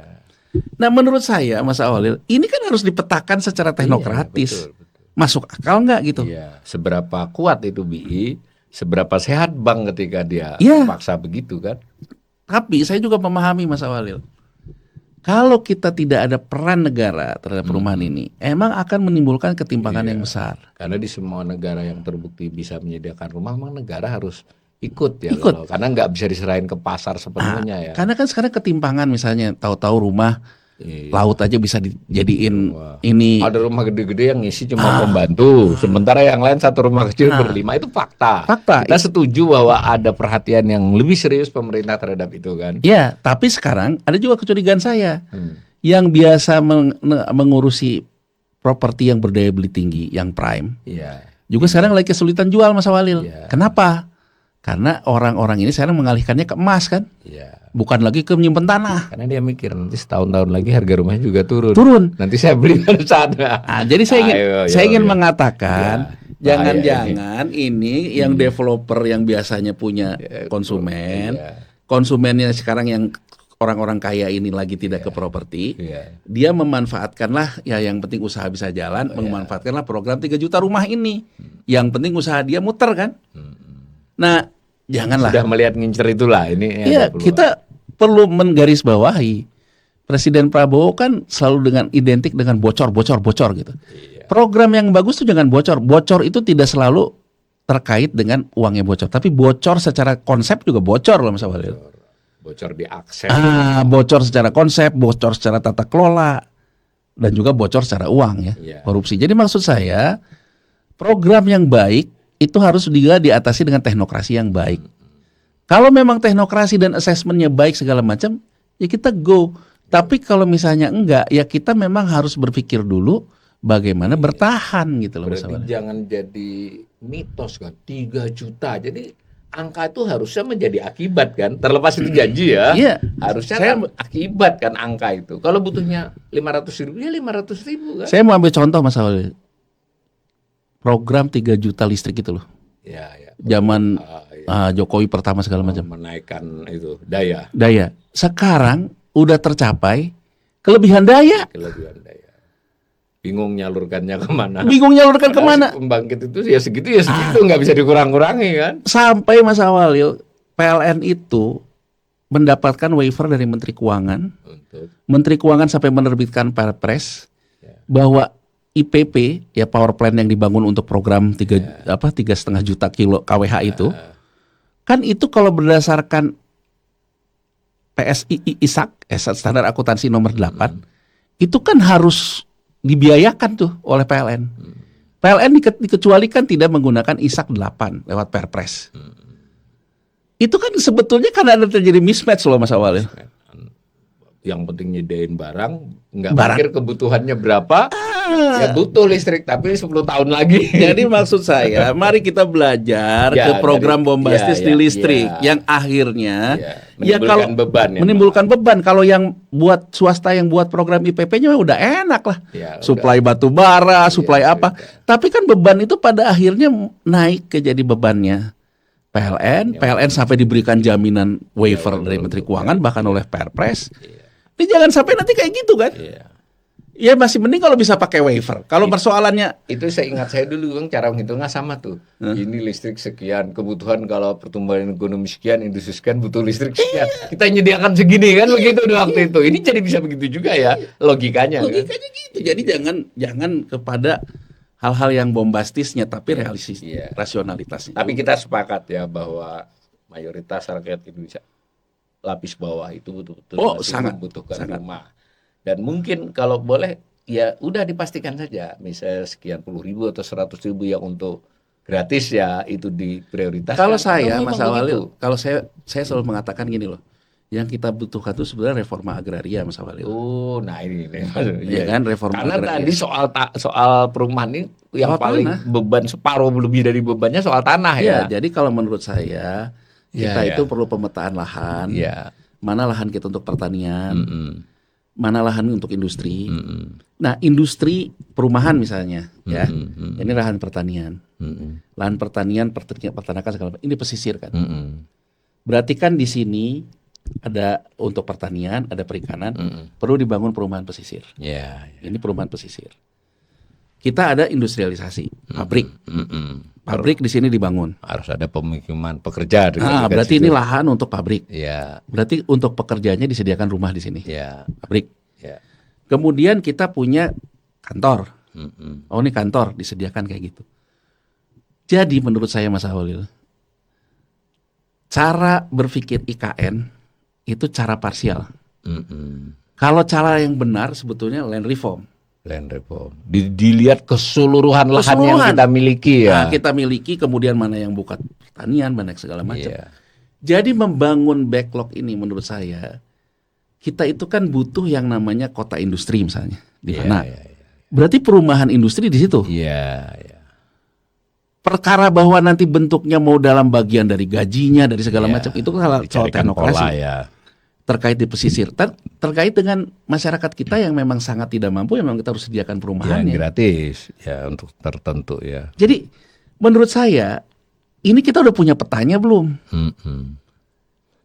Nah menurut saya Mas Awalil, ini kan harus dipetakan secara teknokratis. Betul. Masuk akal nggak gitu? Iya. Seberapa kuat itu BI, seberapa sehat bank ketika dia Iya. paksa begitu kan? Tapi saya juga memahami Mas Awalil, kalau kita tidak ada peran negara terhadap perumahan ini, emang akan menimbulkan ketimpangan yang besar. Karena di semua negara yang terbukti bisa menyediakan rumah, memang negara harus ikut ya. Ikut. Karena nggak bisa diserahin ke pasar sepenuhnya ya. Karena kan sekarang ketimpangan, misalnya tahu-tahu rumah Iya. laut aja bisa dijadiin ini. Ada rumah gede-gede yang ngisi cuma pembantu, sementara yang lain satu rumah kecil berlima, itu fakta. Fakta. Kita setuju bahwa ada perhatian yang lebih serius pemerintah terhadap itu kan. Ya, tapi sekarang ada juga kecurigaan saya yang biasa mengurusi properti yang berdaya beli tinggi, yang prime. Iya. Juga sekarang lagi kesulitan jual Mas Walil. Iya. Kenapa? Karena orang-orang ini sekarang mengalihkannya ke emas kan, Iya. bukan lagi ke menyimpan tanah. Karena dia mikir nanti setahun-tahun lagi harga rumahnya juga turun. Turun. Nanti saya beli pada saatnya. Nah, jadi saya ingin mengatakan, Ya, jangan-jangan ini yang developer yang biasanya punya konsumen, konsumennya sekarang yang orang-orang kaya ini lagi tidak ke properti, Iya. dia memanfaatkanlah ya yang penting usaha bisa jalan, memanfaatkanlah program 3 juta rumah ini. Yang penting usaha dia muter kan. Nah, janganlah. Sudah melihat ngincer itulah ini. Iya, kita perlu menggarisbawahi Presiden Prabowo kan selalu dengan identik dengan bocor gitu. Program yang bagus itu jangan bocor. Bocor itu tidak selalu terkait dengan uangnya bocor, tapi bocor secara konsep juga bocor loh Mas Walil. Bocor di akses. Bocor secara konsep, bocor secara tata kelola, dan juga bocor secara uang ya, korupsi. Jadi maksud saya program yang baik itu harus juga diatasi dengan teknokrasi yang baik. Kalau memang teknokrasi dan asesmennya baik segala macam, ya kita go. Tapi kalau misalnya enggak, ya kita memang harus berpikir dulu bagaimana bertahan gitu loh. Berarti jangan jadi mitos kan, 3 juta. Jadi angka itu harusnya menjadi akibat kan. Terlepas itu janji ya. Iya. Harusnya kan akibat kan angka itu. Kalau butuhnya 500.000 ya 500.000 kan. Saya mau ambil contoh Mas Awal. Program 3 juta listrik itu loh. Ya. Zaman Jokowi pertama segala macam. Menaikkan itu daya. Sekarang udah tercapai kelebihan daya. Bingung nyalurkannya kemana. Kemana? Pembangkit itu ya segitu nggak bisa dikurang-kurangi kan. Sampai Mas Awalil, PLN itu mendapatkan waiver dari Menteri Keuangan. Menteri Keuangan sampai menerbitkan Perpres bahwa IPP ya power plant yang dibangun untuk program 3,5 juta kilo kWh itu kan itu kalau berdasarkan PSI ISAK standar akuntansi nomor 8 itu kan harus dibiayakan tuh oleh PLN. PLN dikecualikan tidak menggunakan ISAK 8 lewat Perpres. Itu kan sebetulnya kan ada terjadi mismatch loh Mas Awal. Yang penting nyediain barang, nggak pikir kebutuhannya berapa, ya butuh listrik tapi 10 tahun lagi. Jadi maksud saya, mari kita belajar ke program bombastis di listrik yang akhirnya menimbulkan beban. Menimbulkan beban. Kalau yang buat swasta yang buat program IPP-nya udah enak lah, suplai batu bara, suplai apa. Tapi kan beban itu pada akhirnya naik ke jadi bebannya PLN sampai diberikan jaminan waiver dari Menteri Keuangan bahkan oleh Perpres. Ini jangan sampai nanti kayak gitu kan? Ya masih mending kalau bisa pakai waiver. Kalau persoalannya itu saya ingat saya dulu Bang, cara menghitungnya sama tuh. Ini listrik sekian, kebutuhan kalau pertumbuhan ekonomi sekian, industri sekian butuh listrik sekian. Kita nyediakan segini kan begitu waktu itu. Ini jadi bisa begitu juga ya logikanya. Logikanya kan? Gitu. Jadi jangan kepada hal-hal yang bombastisnya tapi realistis, Iya. rasionalitasnya. Tapi kita sepakat ya bahwa mayoritas rakyat Indonesia lapis bawah itu betul-betul masih sangat, membutuhkan sangat. rumah. Dan mungkin kalau boleh ya udah dipastikan saja, misalnya sekian puluh ribu atau 100.000 yang untuk gratis ya itu diprioritaskan. Kalau saya, memang Mas Awalil, begitu. kalau saya selalu mengatakan gini loh, yang kita butuhkan itu sebenarnya reforma agraria, Mas Awalil. Oh, nah ini nih. Iya kan, reforma Karena agraria. tadi soal perumahan ini yang Soal paling tanah. beban separuh lebih dari bebannya soal tanah ya. Ya, jadi kalau menurut saya kita Ya, itu ya. perlu pemetaan lahan. Iya. Mana lahan kita untuk pertanian, Mm-mm. mana lahan untuk industri. Mm-mm. Nah, industri perumahan misalnya, ya, Mm-mm. ini lahan pertanian, Mm-mm. lahan pertanian, peternakan segala macam. Ini pesisir kan. Mm-mm. Berarti kan di sini ada untuk pertanian, ada perikanan, Mm-mm. perlu dibangun perumahan pesisir. Ya. Ini perumahan pesisir. Kita ada industrialisasi, pabrik, Mm-mm. pabrik di sini dibangun. Harus ada pemukiman pekerja. Nah, berarti ini lahan untuk pabrik. Ya. Berarti untuk pekerjanya disediakan rumah di sini, Ya. pabrik. Ya. Kemudian kita punya kantor. Mm-mm. Oh, ini kantor disediakan kayak gitu. Jadi menurut saya Mas Awalil, cara berpikir IKN itu cara parsial. Mm-mm. Kalau cara yang benar sebetulnya land reform. Land reform. Dilihat keseluruhan lahan yang Keseluruhan. kita miliki ya. Nah, kita miliki, kemudian mana yang bukan pertanian, mana yang segala macam. Iya. Jadi membangun backlog ini menurut saya, kita itu kan butuh yang namanya kota industri misalnya. Di Iya, mana? iya, iya. Berarti perumahan industri di situ. Iya, iya. Perkara bahwa nanti bentuknya mau dalam bagian dari gajinya, dari segala Iya. macam, itu kan soal Dicarikan teknokrasi. pola ya. Terkait di pesisir, terkait dengan masyarakat kita yang memang sangat tidak mampu, memang kita harus sediakan Yang perumahannya. gratis ya untuk tertentu ya. Jadi menurut saya ini kita udah punya petanya belum? Mm-mm.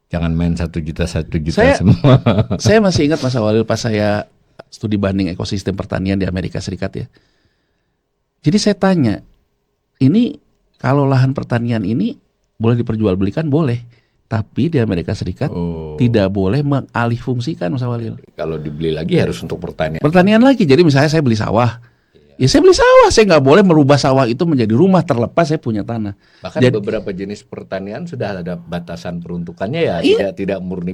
Jangan main 1 juta Saya- semua. Saya masih ingat Mas Awalil pas saya studi banding ekosistem pertanian di Amerika Serikat ya. Jadi saya tanya, ini kalau lahan pertanian ini boleh diperjualbelikan? Boleh. Tapi di Amerika Serikat Oh. tidak boleh mengalihfungsikan Mas Awalil. Kalau dibeli lagi harus untuk pertanian. Pertanian lagi, jadi misalnya saya beli sawah. Ya saya beli sawah, saya nggak boleh merubah sawah itu menjadi rumah terlepas saya punya tanah. Bahkan Jadi- beberapa jenis pertanian sudah ada batasan peruntukannya ya, Iya. tidak murni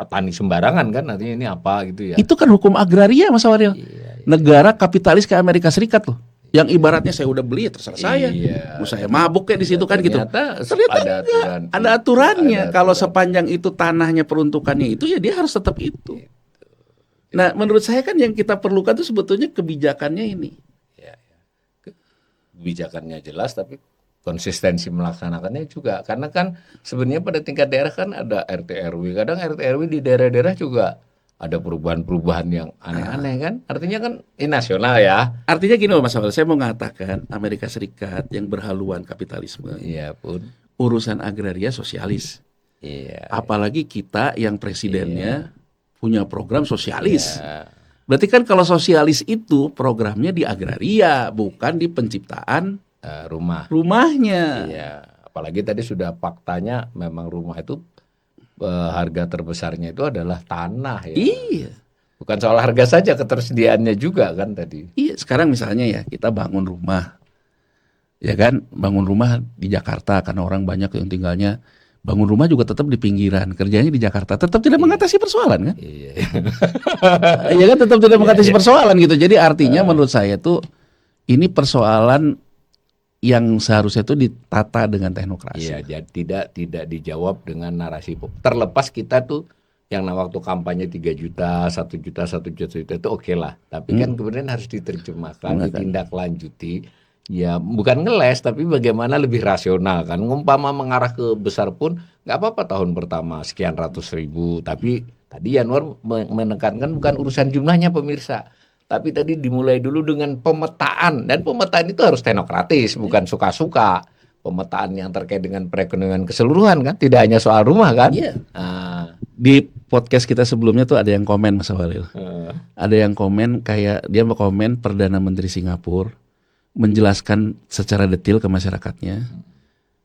tani sembarangan kan, nantinya ini apa gitu ya. Itu kan hukum agraria Mas Awalil. Iya, Negara kapitalis kayak Amerika Serikat loh. Yang ibaratnya saya udah beli ya terserah saya. Iya. Mau saya mabuk kayak di situ kan gitu. Ternyata Ternyata ada enggak. aturan. Ada aturannya. Ada Kalau aturan. sepanjang itu tanahnya peruntukannya itu ya dia harus tetap itu. Nah, menurut saya kan yang kita perlukan itu sebetulnya kebijakannya ini. Ya, ya. Kebijakannya jelas tapi konsistensi melaksanakannya juga, karena kan sebenarnya pada tingkat daerah kan ada RT RW, kadang RT RW di daerah-daerah juga ada perubahan-perubahan yang aneh-aneh kan, artinya kan ini nasional ya. Artinya gini loh Mas Awal, saya mau mengatakan Amerika Serikat yang berhaluan kapitalisme, Iya pun. urusan agraria sosialis. Iya. Apalagi kita yang presidennya punya program sosialis. Ya. Berarti kan kalau sosialis itu programnya di agraria, bukan di penciptaan Rumah. rumahnya. Iya. Apalagi tadi sudah faktanya memang rumah itu harga terbesarnya itu adalah tanah ya. Iya. Bukan soal harga saja, ketersediaannya juga kan tadi. Iya, sekarang misalnya ya kita bangun rumah. Ya kan, bangun rumah di Jakarta karena orang banyak yang tinggalnya, bangun rumah juga tetap di pinggiran, kerjanya di Jakarta, tetap tidak mengatasi persoalan kan? Iya. Iya kan, tetap tidak mengatasi persoalan gitu. Jadi artinya menurut saya tuh ini persoalan yang seharusnya itu ditata dengan teknokrasi. Iya, jadi tidak dijawab dengan narasi terlepas kita tuh yang waktu kampanye 3 juta, 1 juta, 1 juta itu oke lah. Tapi kan kemudian harus diterjemahkan, ditindaklanjuti. Ya bukan ngeles, tapi bagaimana lebih rasional kan. Ngumpama mengarah ke besar pun nggak apa-apa tahun pertama sekian ratus ribu. Tapi tadi Yanwar menekankan bukan urusan jumlahnya pemirsa. Tapi tadi dimulai dulu dengan pemetaan, dan pemetaan itu harus teknokratis, bukan suka-suka. Pemetaan yang terkait dengan perekonomian keseluruhan kan, tidak hanya soal rumah kan. Iya. Nah, Di podcast kita sebelumnya tuh ada yang komen Mas Walil. Ada yang komen kayak dia mau komen Perdana Menteri Singapura menjelaskan secara detail ke masyarakatnya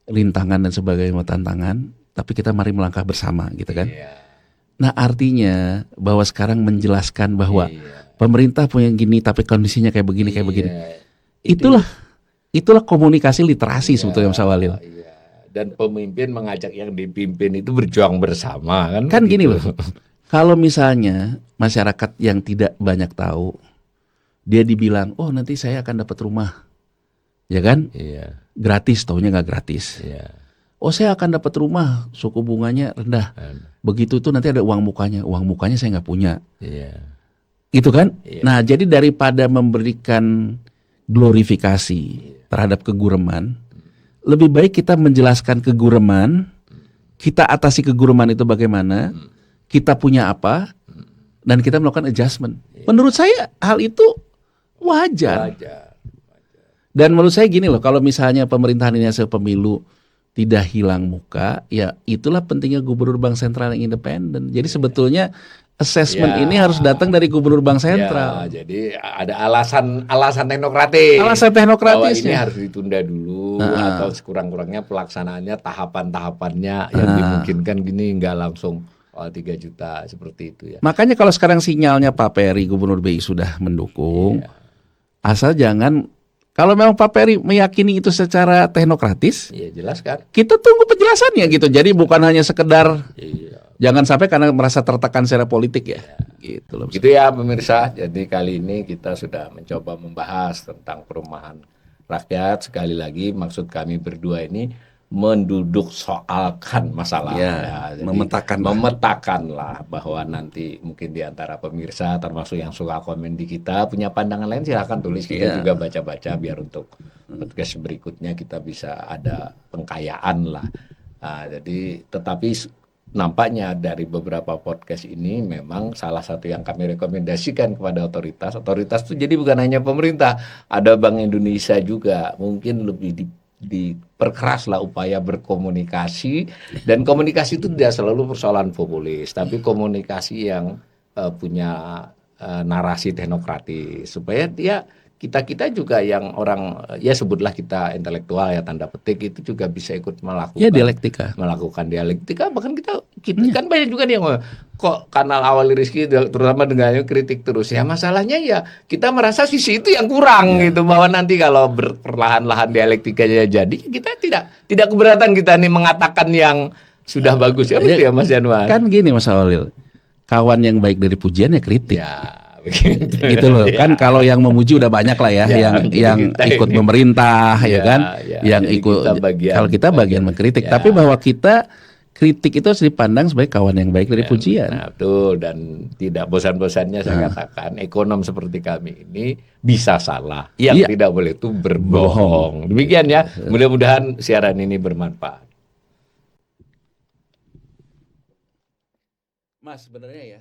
rintangan dan sebagainya, tantangan, tapi kita mari melangkah bersama gitu kan. iya, Nah, artinya bahwa sekarang menjelaskan bahwa iya. pemerintah punya gini tapi kondisinya kayak begini kayak begini. Iya. Itulah komunikasi literasi sebetulnya Mas Awalil. Iya. Dan pemimpin mengajak yang dipimpin itu berjuang bersama kan? Kan gini begitu. loh, kalau misalnya masyarakat yang tidak banyak tahu, dia dibilang, oh nanti saya akan dapat rumah, ya kan? Iya, Gratis, taunya nggak gratis. iya. Oh saya akan dapat rumah, suku bunganya rendah. Begitu tuh nanti ada uang mukanya saya nggak punya. Iya. Gitu kan? Iya. Nah jadi daripada memberikan glorifikasi terhadap kegureman, lebih baik kita menjelaskan kegureman, kita atasi kegureman itu bagaimana, kita punya apa, dan kita melakukan adjustment. Menurut saya hal itu wajar. Wajar. Dan menurut saya gini loh, kalau misalnya pemerintahan ini hasil pemilu tidak hilang muka, ya itulah pentingnya gubernur bank sentral yang independen. Jadi sebetulnya assessment Ya. ini harus datang dari gubernur bank sentral. Ya, jadi ada alasan teknokratis. Alasan Bahwa ini teknokratisnya. harus ditunda dulu atau sekurang-kurangnya pelaksanaannya tahapan-tahapannya yang dimungkinkan gini nggak langsung 3 juta seperti itu ya. Makanya kalau sekarang sinyalnya Pak Peri, Gubernur BI sudah mendukung, asal jangan, kalau memang Pak Peri meyakini itu secara teknokratis, Iya jelas kan? kita tunggu penjelasannya gitu. Jadi bukan hanya sekedar, Iya. jangan sampai karena merasa tertekan secara politik ya. Gitu loh. Gitu ya pemirsa. Jadi kali ini kita sudah mencoba membahas tentang perumahan rakyat. Sekali lagi maksud kami berdua ini menduduk soalkan masalah. Ya, Jadi memetakanlah bahwa nanti mungkin di antara pemirsa termasuk yang suka komen di kita punya pandangan lain silahkan tulis, kita juga baca-baca biar untuk podcast berikutnya kita bisa ada pengkayaan lah. Nah, jadi tetapi nampaknya dari beberapa podcast ini memang salah satu yang kami rekomendasikan kepada otoritas itu jadi bukan hanya pemerintah, ada Bank Indonesia juga mungkin lebih diperkeraslah upaya berkomunikasi, dan komunikasi itu tidak selalu persoalan populis, tapi komunikasi yang punya narasi teknokratis supaya dia kita juga yang orang ya sebutlah kita intelektual ya tanda petik itu juga bisa ikut melakukan dialektika bahkan kita kan banyak juga nih yang kok kanal Awali Rizky terutama dengannya kritik terus ya, masalahnya ya kita merasa sisi itu yang kurang gitu, bahwa nanti kalau perlahan-lahan dialektikanya jadi kita tidak keberatan kita nih mengatakan yang sudah bagus ya, betul ya Mas Januar? Kan gini Mas Awalil, kawan yang baik dari pujian ya kritik. Ya. Begitu. Gitu loh kan, kalau yang memuji udah banyak lah ya, yang ikut memerintah ya kan, yang ikut kalau kita bagian mengkritik, tapi bahwa kita kritik itu harus dipandang sebagai kawan yang baik dari pujian. Nah, betul, dan tidak bosan-bosannya saya katakan ekonom seperti kami ini bisa salah, yang tidak boleh itu berbohong. Demikian ya, mudah-mudahan siaran ini bermanfaat. Mas sebenarnya ya,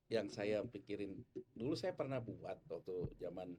yang saya pikirin dulu saya pernah buat waktu zaman